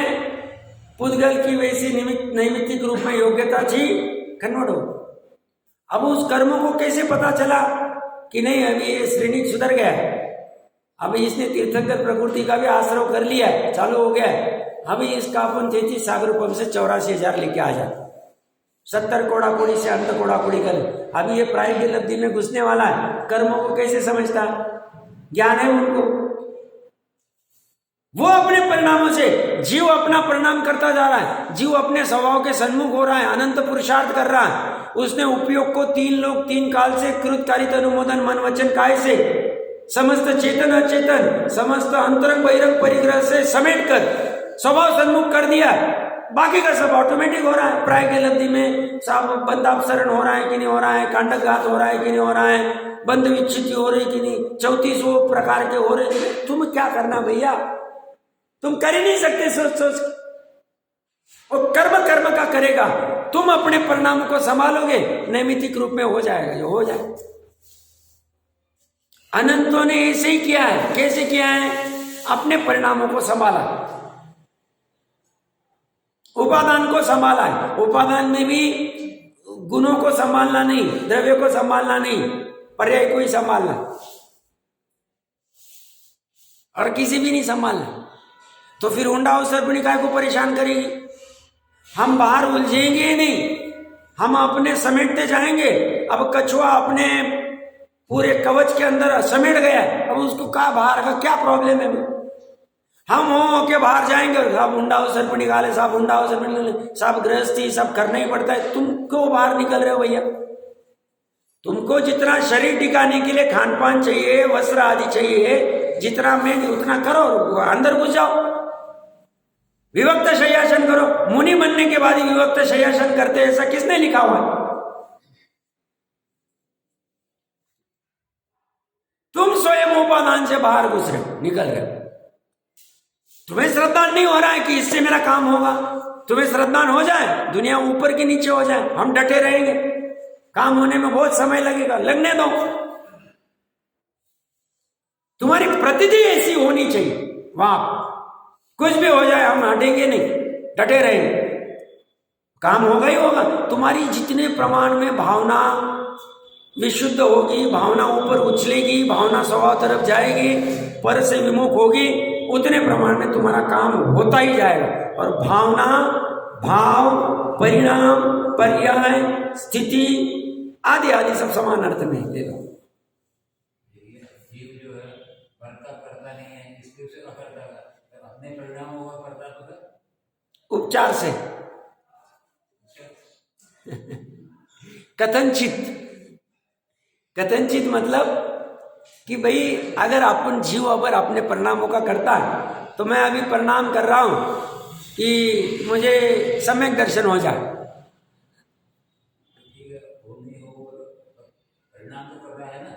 पुद्गल की वैसी नैमित्तिक रूप में योग्यता थी, कन्वर्ट हो। अब उस कर्म को कैसे पता चला कि नहीं अभी ये श्रेणी सुधर गया है, अभी इसने तीर्थंकर प्रकृति का भी आश्रय कर लिया है, चालू हो गया है, अभी इसका अपन 33 सागर रूपम से 84,000 लेके आ जाए, 70 कोड़ा कोड़ी से अंत कोड़ा कोड़ी कर, अभी ये प्राय की लब्धि में घुसने वाला है। कर्मों को कैसे समझता है? ज्ञान है उनको, वो अपने परिणामों से, जीव अपना परिणाम करता जा रहा है, जीव अपने स्वभाव के सन्मुख हो रहा है, अनंत पुरुषार्थ कर रहा है। उसने उपयोग को 3 लोक 3 काल से कृतकारित अनुमोदन मन वचन काय से समस्त चेतन अचेतन समस्त अंतरंग बहिरंग परिग्रह से समेट कर स्वभाव सन्मुख कर दिया। बाकी का सब ऑटोमेटिक हो रहा है। प्राय के लब्धि में सब बंधापसरण हो रहा है कि नहीं हो रहा है, कांडघात हो रहा है कि नहीं हो रहा है, बंध विच्छिति हो रही कि नहीं, 34 प्रकार के हो रहे। तुम क्या करना भैया, तुम कर ही नहीं सकते सोच सोच। और कर्म कर्म का करेगा, तुम अपने परिणामों को संभालोगे, नैमित्तिक रूप में हो जाएगा जो हो जाए। अनंतों ने ऐसे ही किया है। कैसे किया है? अपने परिणामों को संभाला, उपादान को संभाला है। उपादान में भी गुणों को संभालना नहीं, द्रव्य को संभालना नहीं, पर्याय को ही संभालना, और किसी भी नहीं संभालना। तो फिर हुंडा और सर्पणी काय को परेशान करेगी? हम बाहर उलझेंगे नहीं, हम अपने समेटते जाएंगे। अब कछुआ अपने पूरे कवच के अंदर समेट गया है, अब उसको क्या बाहर का क्या प्रॉब्लम है? हम हो के बाहर जाएंगे, सब हुंडा और सर्पणी गाले, सब हुंडा और सर्पणी, सब गृहस्थी, सब करना ही पड़ता है। तुम क्यों बाहर निकल रहे हो भैया? तुमको जितना शरीर टिकाने के लिए खान पान चाहिए, वस्त्र आदि चाहिए, जितना में उतना करो, अंदर घुस जाओ, विभक्त शय्यासन करो। मुनि बनने के बाद ही विभक्त शय्यासन करते, ऐसा किसने लिखा हुआ है? तुम स्वयं उपादान से बाहर घुस रहे हो, निकल रहे हो। तुम्हें श्रद्धान नहीं हो रहा है कि इससे मेरा काम होगा। तुम्हें श्रद्धान हो जाए, दुनिया ऊपर के नीचे हो जाए, हम डटे रहेंगे, काम होने में बहुत समय लगेगा, लगने दो। तुम्हारी प्रतिदि ऐसी होनी चाहिए, वहां कुछ भी हो जाए हम हटेंगे नहीं, डटे रहेंगे, काम होगा ही होगा। तुम्हारी जितने प्रमाण में भावना विशुद्ध होगी, भावना ऊपर उछलेगी, भावना स्वभाव तरफ जाएगी, पर से विमुख होगी, उतने प्रमाण में तुम्हारा काम होता ही जाएगा। और भावना, भाव, परिणाम, पर्याय, स्थिति आदि आदि सब समान अर्थ में देगा। जीव जो है वर्ता करता नहीं है, इसके से अकर्ता का अपने परिणाम होगा, करता तो उपचार से कथनचित मतलब कि भाई अगर अपन जीव अगर अपने परिणामों का करता है, तो मैं अभी परिणाम कर रहा हूं कि मुझे सम्यक दर्शन हो जाए, परिणाम तो कर रहा है ना।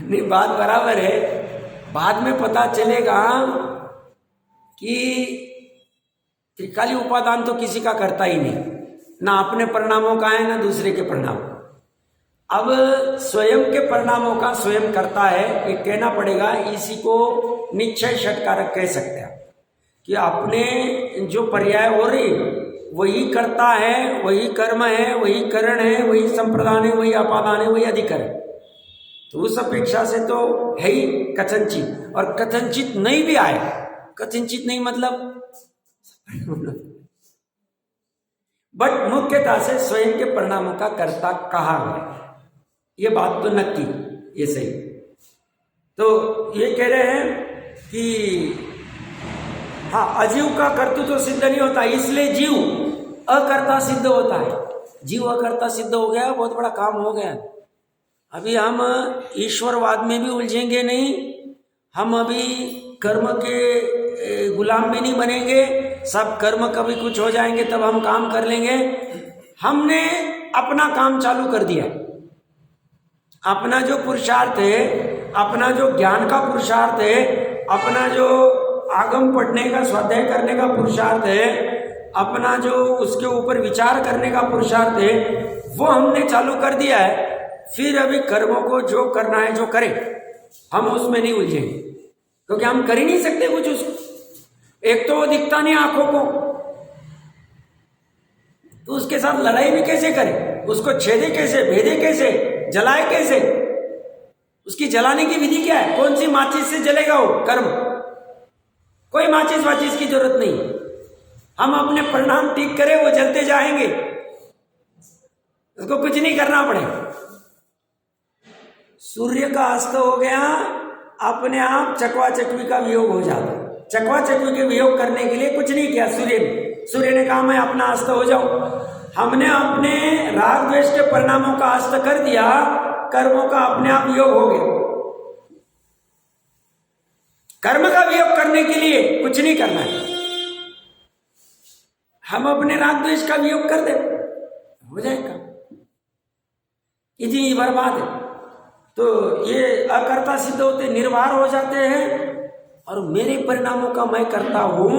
नहीं, बात बराबर है। बाद में पता चलेगा कि त्रिकाली उपादान तो किसी का करता ही नहीं, ना अपने परिणामों का है ना दूसरे के परिणाम। अब स्वयं के परिणामों का स्वयं करता है, ये कहना पड़ेगा। इसी को निश्चय षटकारक कह सकते हैं कि अपने जो पर्याय हो रही वही करता है, वही कर्म है, वही करण है, वही संप्रदान है, वही अपादान है, वही अधिकर है। तो उस अपेक्षा से तो है ही कथनचित। और कथनचित नहीं भी आए, कथनचित नहीं मतलब बट मुख्यतः से स्वयं के परिणामों का कर्ता कहा गया, ये बात तो नक्की, ये सही। तो ये कह रहे हैं कि हाँ, अजीव का कर्तृत्व तो सिद्ध नहीं होता, इसलिए जीव अकर्ता सिद्ध होता है। जीव अकर्ता सिद्ध हो गया, बहुत बड़ा काम हो गया। अभी हम ईश्वरवाद में भी उलझेंगे नहीं, हम अभी कर्म के गुलाम भी नहीं बनेंगे। सब कर्म कभी कुछ हो जाएंगे तब हम काम कर लेंगे। हमने अपना काम चालू कर दिया। अपना जो पुरुषार्थ है, अपना जो ज्ञान का पुरुषार्थ है, अपना जो आगम पढ़ने का स्वाध्याय करने का पुरुषार्थ है, अपना जो उसके ऊपर विचार करने का पुरुषार्थ है, वो हमने चालू कर दिया है। फिर अभी कर्मों को जो करना है जो करें, हम उसमें नहीं उलझेंगे, क्योंकि हम कर ही नहीं सकते कुछ उसको। एक तो वो दिखता नहीं आंखों को, तो उसके साथ लड़ाई भी कैसे करे, उसको छेदे कैसे, भेदे कैसे, जलाए कैसे, उसकी जलाने की विधि क्या है, कौन सी माचिस से जलेगा वो कर्म? कोई माचिस वाचिस की जरूरत नहीं। हम अपने परिणाम ठीक करें, वो जलते जाएंगे, उसको कुछ नहीं करना पड़ेगा। सूर्य का अस्त हो गया, अपने आप चकवा चकवी का वियोग हो जाता। चकवा चकवी के वियोग करने के लिए कुछ नहीं किया सूर्य ने। सूर्य ने कहा मैं अपना अस्त हो जाऊं। हमने अपने राग द्वेष के परिणामों का अस्त कर दिया, कर्मों का अपने आप वियोग हो गया। कर्म का वियोग करने के लिए कुछ नहीं करना है, हम अपने राग द्वेष का वियोग कर दे, हो जाएगा। इतनी बर्बाद है। तो ये अकर्ता सिद्ध होते, निर्वार हो जाते हैं, और मेरे परिणामों का मैं करता हूं,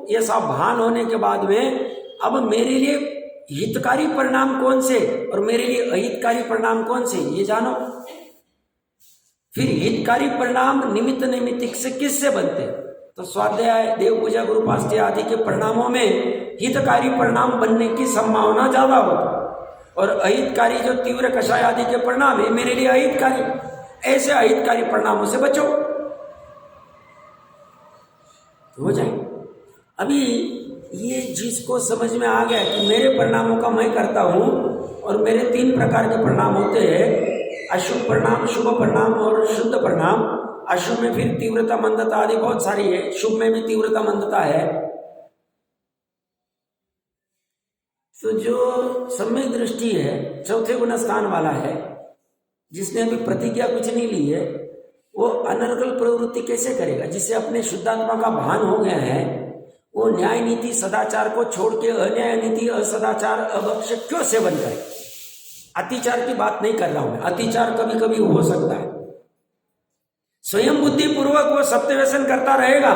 ये सब भान होने के बाद में अब मेरे लिए हितकारी परिणाम कौन से और मेरे लिए अहितकारी परिणाम कौन से, ये जानो। फिर हितकारी परिणाम निमित्त नैमित्तिक से किससे बनते? तो स्वाध्याय, देव पूजा, गुरुपाष्टि आदि के परिणामों में हितकारी परिणाम बनने की संभावना ज्यादा होती, और अहितकारी जो तीव्र कषाय आदि के परिणाम है मेरे लिए अहितकारी। ऐसे अहितकारी परिणामों से बचो, हो जाए। अभी ये जिसको समझ में आ गया कि मेरे परिणामों का मैं करता हूं, और मेरे 3 प्रकार के परिणाम होते हैं, अशुभ परिणाम, शुभ परिणाम और शुद्ध परिणाम। अशुभ में फिर तीव्रता मंदता आदि बहुत सारी है, शुभ में भी तीव्रता मंदता है। तो जो सम्यक दृष्टि है, चौथे गुण स्थान वाला है, जिसने अभी प्रतिज्ञा कुछ नहीं ली है, वो अनर्गल प्रवृत्ति कैसे करेगा? जिससे अपने शुद्धात्मा का भान हो गया है, वो न्याय नीति सदाचार को छोड़ के अन्याय नीति, असदाचार, अभक्ष क्यों सेवन करे? अतिचार की बात नहीं कर रहा हूं मैं, अतिचार कभी कभी हो सकता है। स्वयं बुद्धिपूर्वक वो सत्य व्यसन करता रहेगा,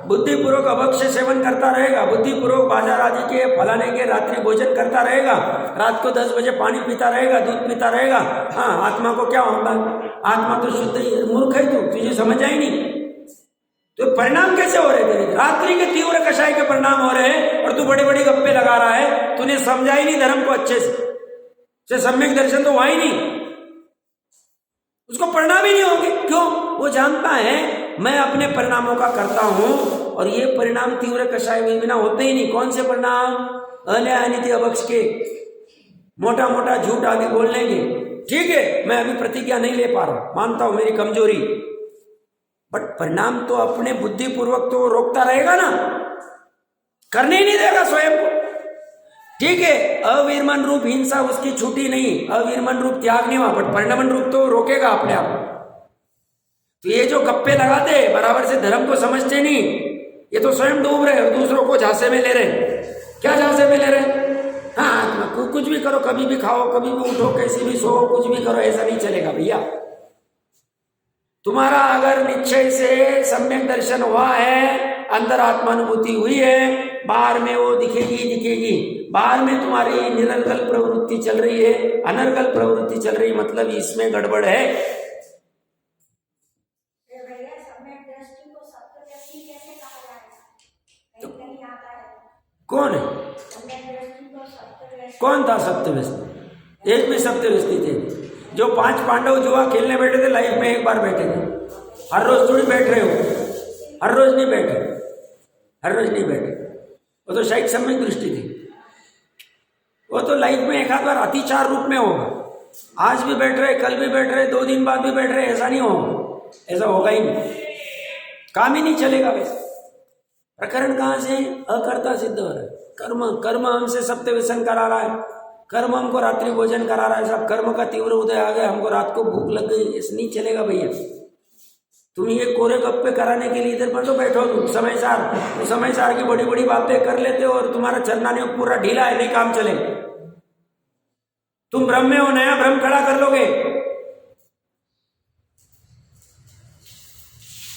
बुद्धिपूर्वक अभक्ष सेवन करता रहेगा, बुद्धिपूर्वक बाजार आदि के फलाने के रात्रि भोजन करता रहेगा, रात को 10 बजे पानी पीता रहेगा, दूध पीता रहेगा। हाँ, आत्मा को क्या होगा? आत्मा तो शुद्ध ही, मूर्ख है तू, तुझे समझ आई नहीं। तो परिणाम कैसे हो रहे तेरे? रात्रि के तीव्र कषाय के परिणाम हो रहे हैं, और तू बड़े बड़े गप्पे लगा रहा है। तूने समझा ही नहीं धर्म को अच्छे से सम्यक दर्शन तो हुआ ही नहीं, उसको परिणाम ही नहीं होंगे। क्यों? वो जानता है मैं अपने परिणामों का करता हूं, और ये परिणाम तीव्र कषाय में बिना होते ही नहीं। कौन से परिणाम? अन्याय अनिति अभक्ष के, मोटा मोटा झूठ आदि बोल लेंगे। ठीक है, मैं अभी प्रतिज्ञा नहीं ले पा रहा, मानता हूं मेरी कमजोरी, बट परिणाम तो अपने बुद्धिपूर्वक तो रोकता रहेगा ना, करने ही नहीं देगा स्वयं को। ठीक है, अविरमन रूप हिंसा उसकी छूटी नहीं, अविरमन रूप त्याग नहीं हुआ, बट परिणमन रूप तो रोकेगा अपने आप। तो ये जो गप्पे लगाते बराबर से धर्म को समझते नहीं, ये तो स्वयं डूब रहे और दूसरों को झांसे में ले रहे। क्या झांसे में ले रहे? हाँ, कुछ भी करो, कभी भी खाओ, कभी भी उठो, कैसे भी सो, कुछ भी करो, ऐसा नहीं चलेगा भैया। तुम्हारा अगर निश्चय से सम्यक दर्शन हुआ है, अंदर आत्मानुभूति हुई है, बाहर में वो दिखेगी दिखेगी। बाहर में तुम्हारी निरर्गल प्रवृत्ति चल रही है, अनर्गल प्रवृत्ति चल रही, मतलब इसमें गड़बड़ है। तो कौन है? कौन था सत्यव्यस्ती? एक भी सत्यव्यस्ती थे। जो 5 पांडव जुआ खेलने बैठे थे, लाइफ में एक बार बैठे थे। हर रोज थोड़ी बैठ रहे हो, हर रोज नहीं बैठे, हर रोज नहीं बैठे। वो तो शायद सम्यक दृष्टि थी, वो तो लाइफ में एक आध बार अतिचार रूप में होगा। आज भी बैठ रहे, कल भी बैठ रहे, 2 दिन बाद भी बैठ रहे, ऐसा नहीं होगा, ऐसा होगा ही नहीं, काम ही नहीं चलेगा। वैसे प्रकरण कहां से? अकर्ता सिद्ध हो रहा है। कर्म हमसे सत्य व्यसन करा रहा है, कर्म हमको रात्रि भोजन करा रहा है, सब कर्म का तीव्र उदय आ गया, हमको रात को भूख लग गई, ऐसे नहीं चलेगा भैया। तुम ये कोरे गप्पे कराने के लिए इधर पर तो बैठो, तुम समयसार की बड़ी बड़ी बातें कर लेते हो, और तुम्हारा चरनाने पूरा ढीला है, नहीं काम चले। तुम भ्रम में हो, नया भ्रम खड़ा कर लोगे।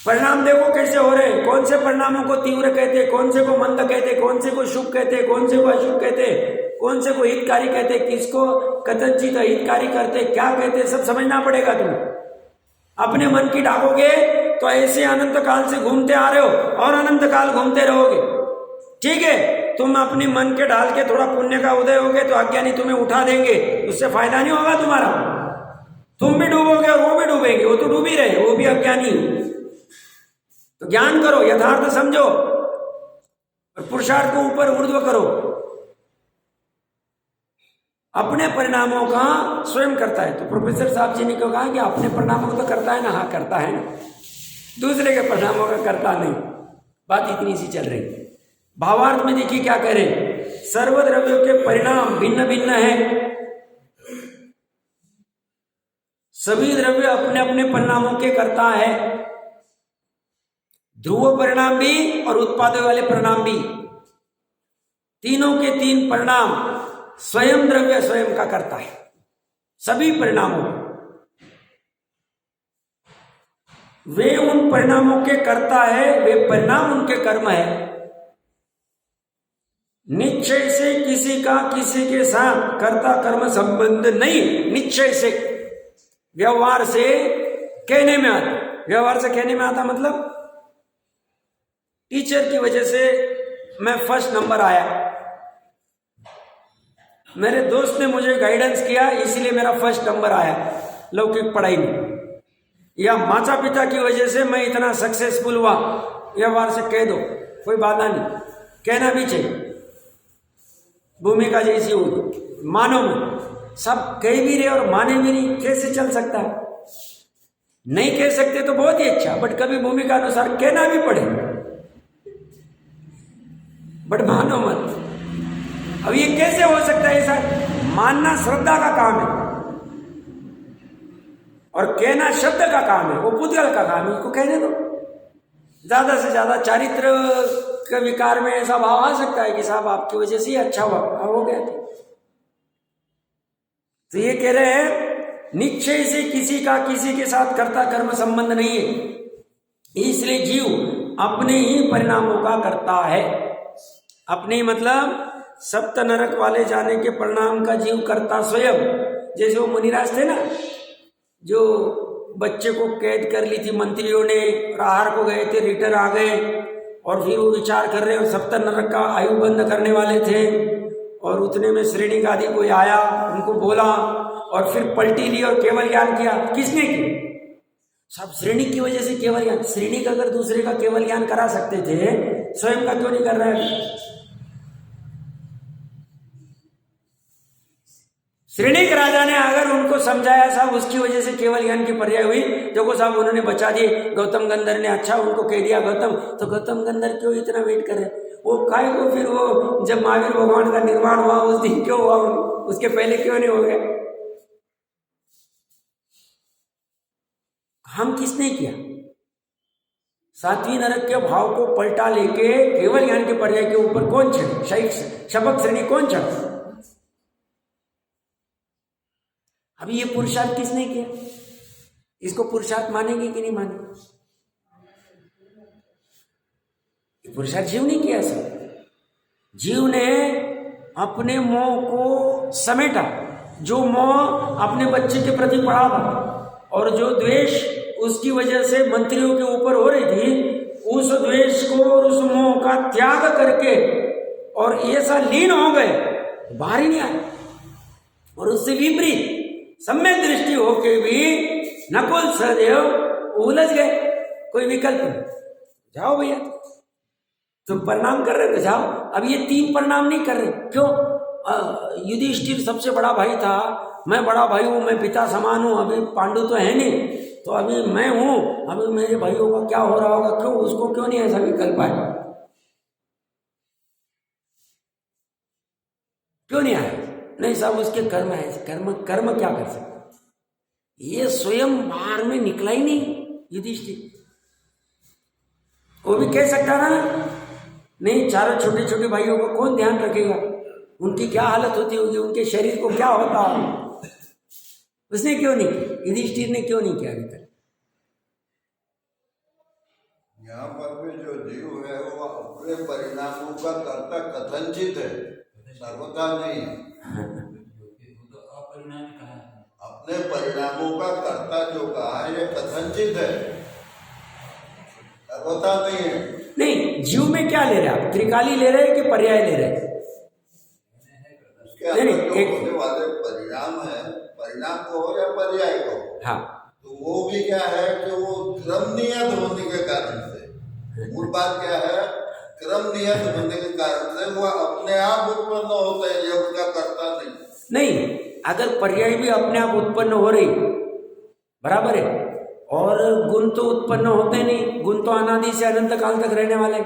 परिणाम देखो कैसे हो रहे, कौन से परिणामों को तीव्र कहते, कौन से को मंद कहते, कौन से को शुभ कहते, कौन से को अशुभ कहते, कौन से को हितकारी कहते, किसको कथनचित हितकारी करते, क्या कहते, सब समझना पड़ेगा। तुम अपने मन की डाकोगे तो ऐसे अनंत काल से घूमते आ रहे हो और अनंत काल घूमते रहोगे। ठीक है, तुम अपने मन के डाल के थोड़ा पुण्य का उदय होगे तो अज्ञानी तुम्हें उठा देंगे, उससे फायदा नहीं होगा तुम्हारा। तुम भी डूबोगे और वो भी डूबेंगे, वो तो डूब ही रहे, वो भी अज्ञानी है। तो ज्ञान करो, यथार्थ समझो और पुरुषार्थ को ऊपर ऊर्ध्व करो। अपने परिणामों का स्वयं करता है। तो प्रोफेसर साहब जी ने क्यों कहा कि अपने परिणामों को तो करता है ना? हाँ करता है ना, दूसरे के परिणामों का करता नहीं। बात इतनी सी चल रही। भावार्थ में देखिए क्या कह रहे, सर्वद्रव्यों के परिणाम भिन्न भिन्न है। सभी द्रव्य अपने अपने परिणामों के करता है, ध्रुव परिणाम भी और उत्पादक वाले परिणाम भी। तीनों के तीन परिणाम स्वयं द्रव्य स्वयं का करता है, सभी परिणामों। वे उन परिणामों के करता है, वे परिणाम उनके कर्म है। निश्चय से किसी का किसी के साथ कर्ता कर्म संबंध नहीं। निश्चय से, व्यवहार से कहने में आता, व्यवहार से कहने में आता मतलब टीचर की वजह से मैं फर्स्ट नंबर आया, मेरे दोस्त ने मुझे गाइडेंस किया इसलिए मेरा फर्स्ट नंबर आया लौकिक पढ़ाई में, या माता पिता की वजह से मैं इतना सक्सेसफुल हुआ। व्यवहार से कह दो, कोई बाधा नहीं, कहना भी चाहिए। भूमिका जैसी होगी, मानो में सब कह भी रहे और माने भी नहीं, कैसे चल सकता है? नहीं कह सकते तो बहुत ही अच्छा, बट कभी भूमिका अनुसार कहना भी पड़े, बट मानो मत। अब ये कैसे हो सकता है? ऐसा मानना श्रद्धा का काम है और कहना शब्द का काम है, वो पुद्गल का काम है, उसको कहने दो। ज्यादा से ज्यादा चारित्र के विकार में ऐसा भाव आ सकता है कि साहब आपकी वजह से ही अच्छा हुआ, हो गया। तो ये कह रहे हैं निश्चय से किसी का किसी के साथ कर्ता कर्म संबंध नहीं है, इसलिए जीव अपने ही परिणामों का करता है। अपने ही मतलब सप्त नरक वाले जाने के परिणाम का जीव करता स्वयं। जैसे वो मुनिराज थे ना, जो बच्चे को कैद कर ली थी मंत्रियों ने, प्रहार को गए थे, रिटर्न आ गए और फिर वो विचार कर रहे और सप्त नरक का आयु बंद करने वाले थे, और उतने में श्रेणी का आदि कोई आया, उनको बोला और फिर पलटी ली और केवल ज्ञान किया। किसने की? सब श्रेणी की वजह से केवल ज्ञान। श्रेणी का अगर दूसरे का केवल ज्ञान करा सकते थे, स्वयं का क्यों नहीं कर रहा है? श्रेणी के राजा ने अगर उनको समझाया साहब, उसकी वजह से केवल ज्ञान की पर्याय हुई। देखो साहब उन्होंने बचा दिए, गौतम गंधर ने अच्छा उनको कह दिया गौतम, तो गौतम गंधर क्यों इतना वेट कर रहे? वो काय को फिर वो जब महावीर भगवान का निर्माण हुआ उस दिन क्यों हुआ, उसके पहले क्यों नहीं हो गया? हम किसने किया? सातवीं नरक के भाव को पलटा लेके केवल ज्ञान के पर्याय के ऊपर कौन चढ़े? शबक श्रेणी कौन चढ़ा? अभी ये पुरुषार्थ किसने किया? इसको पुरुषार्थ मानेंगे कि नहीं मानेंगे? पुरुषार्थ जीव ने किया। सब जीव ने अपने मोह को समेटा। जो मोह अपने बच्चे के प्रति पड़ा था और जो द्वेष उसकी वजह से मंत्रियों के ऊपर हो रही थी, उस द्वेष को और उस मोह का त्याग करके और ऐसा लीन हो गए, बाहर ही नहीं आए। और उससे विपरीत सम्यक दृष्टि होके भी नकुल सहदेव उलझ गए, कोई विकल्प नहीं। जाओ भैया, तुम परिणाम कर रहे थे, जाओ। अब ये तीन परिणाम नहीं कर रहे, क्यों? युधिष्ठिर सबसे बड़ा भाई था, मैं बड़ा भाई हूं, मैं पिता समान हूं, अभी पांडु तो है नहीं, तो अभी मैं हूं, अभी मेरे भाइयों का क्या हो रहा होगा, क्यों? उसको क्यों नहीं ऐसा विकल्प आया? क्यों नहीं आया? नहीं साहब उसके कर्म है। कर्म क्या कर सकते? ये स्वयं बाहर में निकला ही नहीं युधिष्ठिर। वो भी कह सकता ना, नहीं चारों छोटे छोटे भाइयों को कौन ध्यान रखेगा, उनकी क्या हालत होती होगी, उनके शरीर को क्या होता होगा। उसने क्यों नहीं किया? युधिष्ठिर ने क्यों नहीं किया? अभी तक यहाँ पर भी जो जीव है वो अपने परिणामों का कर्ता कथनचित है, सर्वथा नहीं। तो अपरिणामी कहा है, अपने परिणामों का कर्ता जो कहा है ये कथनचित है। सर्वथा नहीं है। नहीं, जीव में क्या ले रहे हैं आप? त्रिकाली ले रहे हैं कि पर्याय ले रहे हैं? उसके अंदर जो होने वाले परिणाम है, परिणाम को हो या पर्याय को, हाँ, तो वो भी क्या है कि वो क्रम नियत होने के कारण से, मूल बात क्या है, क्रम नियत होने के कारण से वो अपने आप उत्पन्न होते हैं, ये उनका कर्ता नहीं। अगर पर्याय भी अपने आप उत्पन्न हो रही, बराबर है, और गुण तो उत्पन्न होते नहीं, गुण तो अनादि से अनंत काल तक रहने वाले,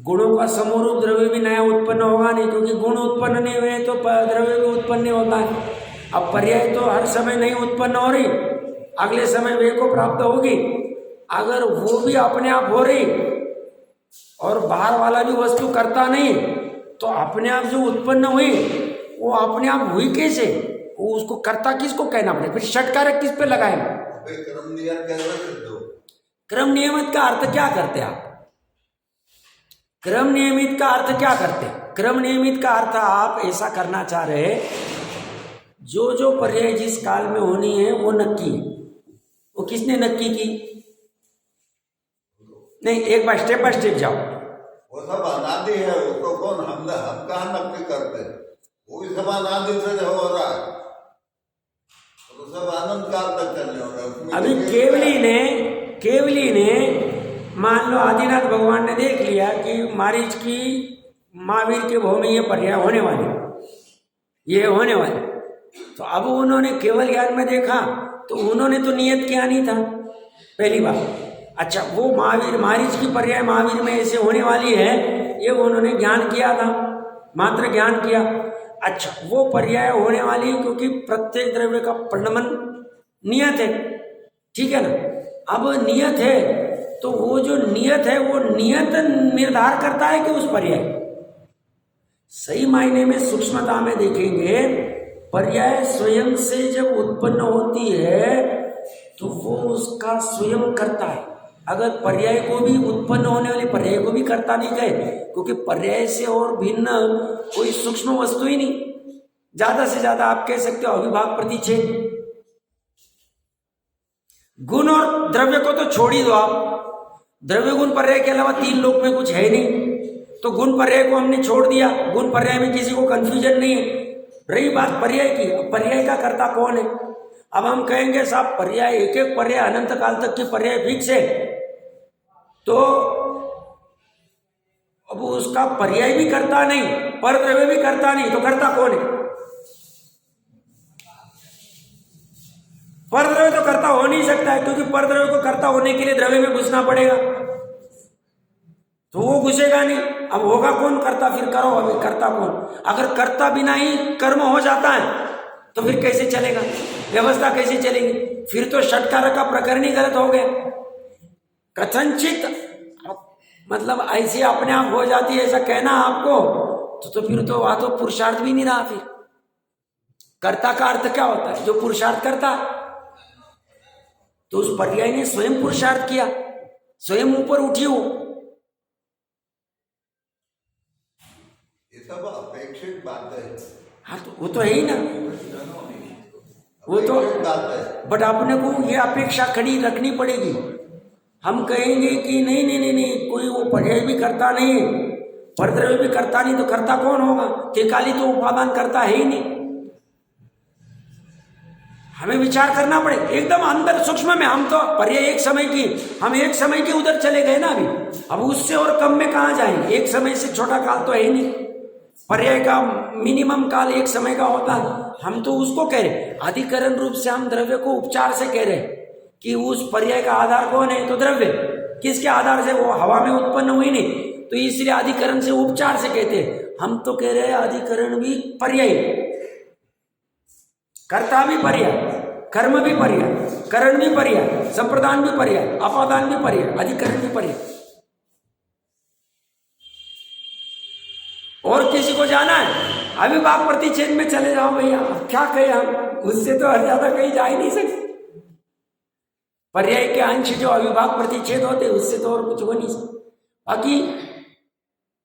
गुणों का समूह रूप द्रव्य भी नया उत्पन्न होगा नहीं, क्योंकि गुण उत्पन्न नहीं हुए तो द्रव्य भी उत्पन्न नहीं होता है। अब पर्याय तो हर समय नहीं उत्पन्न हो रही, अगले समय वे को प्राप्त होगी। अगर वो भी अपने आप हो रही और बाहर वाला भी वस्तु करता नहीं, तो अपने आप जो उत्पन्न हुई वो अपने आप हुई कैसे? वो उसको कर्ता किसको कहना पड़े? फिर षटकारक किस पे लगाएंगे? क्रम नियत कैसे सिद्ध हो? क्रम नियमित का अर्थ क्या करते आप? क्रम नियमित का अर्थ क्या करते? क्रम नियमित का अर्थ आप ऐसा करना चाह रहे, जो जो पर्याय जिस काल में होनी है वो नक्की है। वो किसने नक्की की? नहीं, एक बार स्टेप बाय स्टेप जाओ। वो सब अनादि है, उसको कौन हम कहाँ नक्की करते हैं? वो भी सब अनादि से हो रहा है, तो सब आनंद काल तक चलने हो रहा है। अभी केवली ने मान लो आदिनाथ भगवान ने देख लिया कि मारीच की महावीर के भाव में ये पर्याय होने वाले, ये होने वाले, तो अब उन्होंने केवल ज्ञान में देखा, तो उन्होंने तो नियत किया नहीं था पहली बार। अच्छा, वो महावीर मारीच की पर्याय महावीर में ऐसे होने वाली है, ये उन्होंने ज्ञान किया था, मात्र ज्ञान किया। अच्छा, वो पर्याय होने वाली क्योंकि प्रत्येक द्रव्य का परिणमन नियत है, ठीक है ना। अब नियत है तो वो जो नियत है वो नियत निर्धार करता है कि उस पर्याय, सही मायने में सूक्ष्मता में देखेंगे, पर्याय स्वयं से जब उत्पन्न होती है तो वो उसका स्वयं करता है। अगर पर्याय को भी उत्पन्न होने वाले पर्याय को भी करता नहीं गए, क्योंकि पर्याय से और भिन्न कोई सूक्ष्म वस्तु ही नहीं। ज्यादा से ज्यादा आप कह सकते हो अविभाग प्रतिच्छेद। गुण और द्रव्य को तो छोड़ ही दो आप, द्रव्य गुण पर्याय के अलावा तीन लोक में कुछ है नहीं, तो गुण पर्याय को हमने छोड़ दिया, गुण पर्याय में किसी को कंफ्यूजन नहीं है। रही बात पर्याय की, पर्याय का कर्ता कौन है? अब हम कहेंगे साहब पर्याय एक एक पर्याय अनंत काल तक की पर्याय फिक्स है, तो अब उसका पर्याय भी करता नहीं, पर द्रव्य भी करता नहीं, तो कर्ता कौन है? पर द्रव्य तो कर्ता हो नहीं सकता है, क्योंकि पर द्रव्य को कर्ता होने के लिए द्रव्य में घुसना पड़ेगा, तो वो घुसेगा नहीं। अब होगा कौन कर्ता? फिर करो, अभी कर्ता कौन? अगर कर्ता बिना ही कर्म हो जाता है तो फिर कैसे चलेगा, व्यवस्था कैसे चलेगी? फिर तो षटकार का प्रकरण ही गलत हो गया। कथनचित मतलब ऐसे अपने आप हो जाती है ऐसा कहना आपको, तो फिर तो वह तो पुरुषार्थ भी नहीं रहा। फिर कर्ता का अर्थ क्या होता है? जो पुरुषार्थ करता, तो उस पर्याय ने स्वयं पुरुषार्थ किया, स्वयं ऊपर उठी हो। ये सब अपेक्षित बात है। हाँ, तो वो तो है ही ना, वो तो बात है, बट अपने को ये अपेक्षा खड़ी रखनी पड़ेगी। हम कहेंगे कि नहीं नहीं नहीं नहीं, कोई वो पर्याय भी करता नहीं है, परद्रव्य भी करता नहीं, तो कर्ता कौन होगा? त्रिकाली तो उपादान करता है ही नहीं। हमें विचार करना पड़े एकदम अंदर सूक्ष्म में। हम तो पर्याय एक समय की, हम एक समय के उधर चले गए ना अभी, अब उससे और कम में कहाँ जाएंगे? एक समय से छोटा काल तो है ही नहीं। पर्याय का मिनिमम काल एक समय का होता है, हम तो उसको कह रहे। अधिकरण रूप से हम द्रव्य को उपचार से कह रहे कि उस पर्याय का आधार कौन है? तो द्रव्य। किसके आधार से? वो हवा में उत्पन्न हुई नहीं, तो इसलिए अधिकरण से उपचार से कहते हैं। हम तो कह रहे हैं अधिकरण भी पर्याय, कर्ता भी पर्याय, कर्म भी पर्याय, करण भी पर्याय, संप्रदान भी पर्याय, अपादान भी पर्याय, अधिकरण भी पर्याय। और किसी को जाना है अविभाग प्रतिच्छेद में चले जाओ भैया, क्या कहें हम, उससे तो ज्यादा कहीं जा ही नहीं सकते। पर्याय के अंश जो अविभाग प्रतिच्छेद होते उससे तो और कुछ हो नहीं सकता। बाकी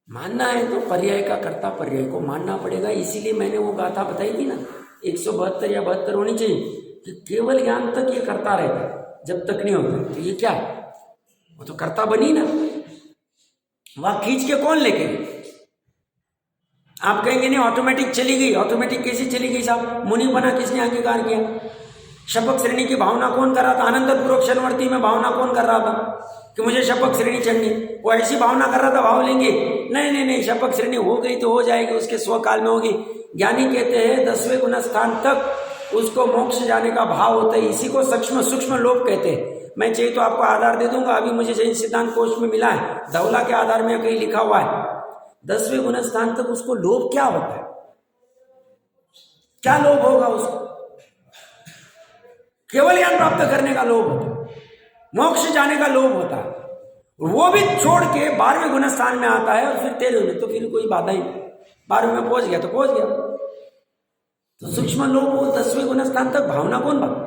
मानना है तो पर्याय का कर्ता पर्याय को मानना पड़ेगा। इसीलिए मैंने वो गाथा बताई थी ना, 172 या 72 होनी चाहिए कि केवल ज्ञान तक ये करता रहता है, जब तक नहीं होता। तो ये क्या है? वो तो कर्ता बनी ना, वहां खींच के कौन लेके? आप कहेंगे नहीं ऑटोमेटिक चली गई। ऑटोमेटिक कैसे चली गई साहब? मुनि बना किसने अंगीकार किया? शपक श्रेणी की भावना कौन कर रहा था? आनंद पूर्वक शरणवर्ती में भावना कौन कर रहा था कि मुझे शपक श्रेणी चढ़नी? वो ऐसी भावना कर रहा था, भाव लेंगे नहीं नहीं नहीं, शपक श्रेणी हो गई तो हो जाएगी, उसके स्वकाल में होगी। ज्ञानी कहते हैं 10वें गुण स्थान तक उसको मोक्ष जाने का भाव होता है। इसी को सूक्ष्म सूक्ष्म लोभ कहते हैं। मैं चाहिए तो आपको आधार दे दूंगा, अभी मुझे जैन सिद्धांत कोश में मिला है, धवला के आधार में कहीं लिखा हुआ है 10वें गुण स्थान तक उसको लोभ क्या होता है? क्या लोभ होगा उसको? केवल ज्ञान प्राप्त करने का लोभ होता है, मोक्ष जाने का लोभ होता है। वो भी छोड़ के 12वें गुण स्थान में आता है और फिर 13वें में, तो फिर कोई बाधा ही नहीं। 12वें में पहुंच गया तो पहुंच गया। तो सूक्ष्म लोभ वो 10वें गुण स्थान तक भावना कौन भाव?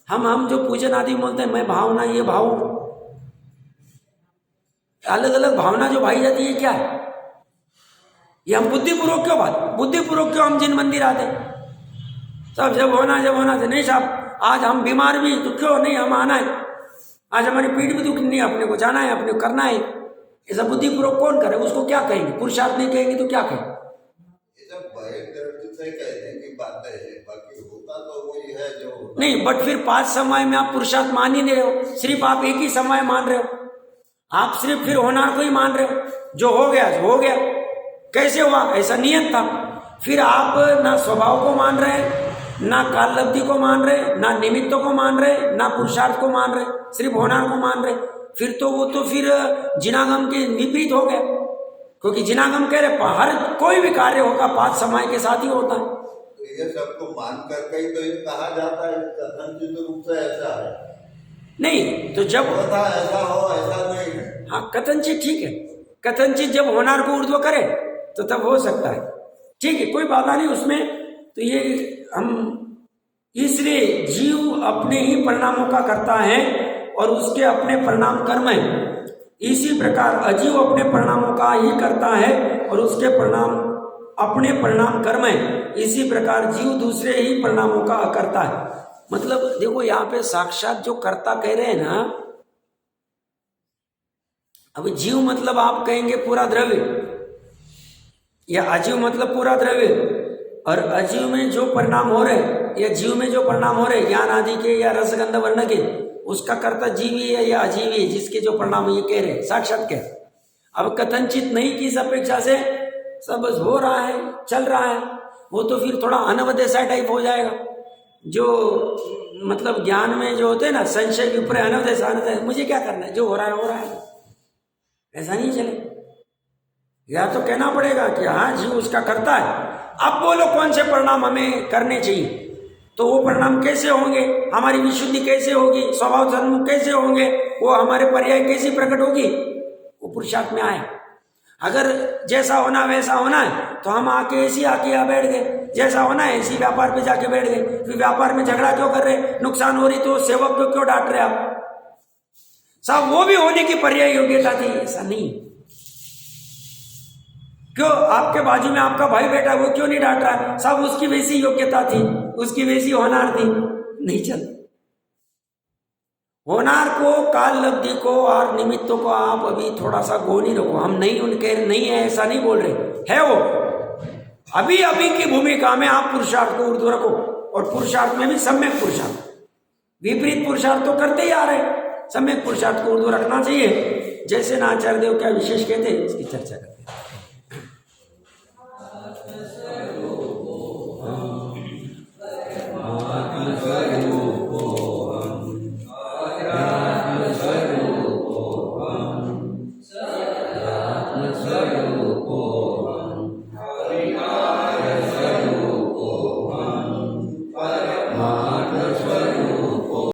हम जो पूजन आदि बोलते हैं, मैं भावना, ये भाव, अलग अलग भावना जो भाई जाती है क्या है? ये हम बुद्धिपूर्वक क्यों बात, बुद्धिपूर्वक क्यों हम जिन मंदिर आते? सब जब होना से नहीं साहब, आज हम बीमार भी तो क्यों नहीं, हम आना है। आज हमारी पीठ भी दुखनी है, अपने को जाना है, अपने को करना है। ऐसा बुद्धिपूर्वक कौन करे? उसको क्या कहेंगे? पुरुषार्थ नहीं कहेंगे तो क्या कहेंगे? नहीं, बट फिर 5 समय में आप पुरुषार्थ मान ही नहीं रहे हो, सिर्फ आप एक ही समय मान रहे हो। आप सिर्फ फिर होनार को ही मान रहे हो, जो हो गया सो हो गया। कैसे हुआ? ऐसा नियत था। फिर आप ना स्वभाव को मान रहे, ना काललब्धि को मान रहे, ना निमित्तों को मान रहे, ना पुरुषार्थ को मान रहे, सिर्फ होनार को मान रहे। फिर तो वो तो फिर जिनागम के विपरीत हो गया, क्योंकि जिनागम कह रहे हर कोई भी कार्य होगा 5 समय के साथ ही होता है। तो ये सबको मान करके ही तो ये कहा जाता है, कथनचित रूप से ऐसा है नहीं। तो जब ऐसा हो, ऐसा नहीं है। हाँ, कथनचित ठीक है, कथनचित जब होनार को ऊर्ध्व करे तो तब हो सकता है, ठीक है, कोई बाधा नहीं उसमें। तो ये हम इसलिए जीव अपने ही परिणामों का करता है और उसके अपने परिणाम कर्म है। इसी प्रकार अजीव अपने परिणामों का ही करता है और उसके परिणाम अपने परिणाम कर्म है। इसी प्रकार जीव दूसरे ही परिणामों का करता है। मतलब देखो यहाँ पे साक्षात जो कर्ता कह रहे हैं ना, अब जीव मतलब आप कहेंगे पूरा द्रव्य, या अजीव मतलब पूरा द्रव्य। और अजीव में जो परिणाम हो रहे या जीव में जो परिणाम हो रहे ज्ञान आदि के या रसगंध वर्ण के, उसका कर्ता जीवी है या अजीवी है, जिसके जो परिणाम ये कह रहे साक्षात कह। अब कथनचित नहीं की अपेक्षा से सब बस हो रहा है, चल रहा है, वो तो फिर थोड़ा अनवदेशा टाइप हो जाएगा। जो मतलब ज्ञान में जो होते हैं ना, संशय के ऊपर अनवदेशा, मुझे क्या करना है, जो हो रहा है, ऐसा नहीं चले। या तो कहना पड़ेगा कि हाँ जीव उसका करता है। अब बोलो कौन से परिणाम हमें करने चाहिए, तो वो परिणाम कैसे होंगे, हमारी विशुद्धि कैसे होगी, स्वभाव धर्म कैसे होंगे, वो हमारे पर्याय कैसी प्रकट होगी, वो पुरुषार्थ में आया। अगर जैसा होना वैसा होना है तो हम आके ऐसी आके यहाँ बैठ गए, जैसा होना है ऐसी व्यापार पे जाके बैठ गए। फिर व्यापार में झगड़ा क्यों कर रहे, नुकसान हो रही तो सेवक को क्यों डांट रहे आप साहब? वो भी होने की पर्याय योग्यता थी, ऐसा नहीं। क्यों आपके बाजू में आपका भाई बैठा, वो क्यों नहीं डांट रहा है साहब? उसकी वैसी योग्यता थी, उसकी वैसी होनार थी, नहीं चल। होनार को, काल लब्धि को और निमित्तों को आप अभी थोड़ा सा गो नहीं रखो। हम नहीं उनके नहीं है ऐसा नहीं बोल रहे है, वो अभी अभी की भूमिका में आप पुरुषार्थ को ऊर्ध्व रखो। और पुरुषार्थ में भी सम्यक पुरुषार्थ, विपरीत पुरुषार्थ तो करते ही आ रहे, सम्यक पुरुषार्थ को ऊर्ध्व रखना चाहिए। जैसे ना आचार्य देव क्या विशेष कहते हैं, इसकी चर्चा करते हैं।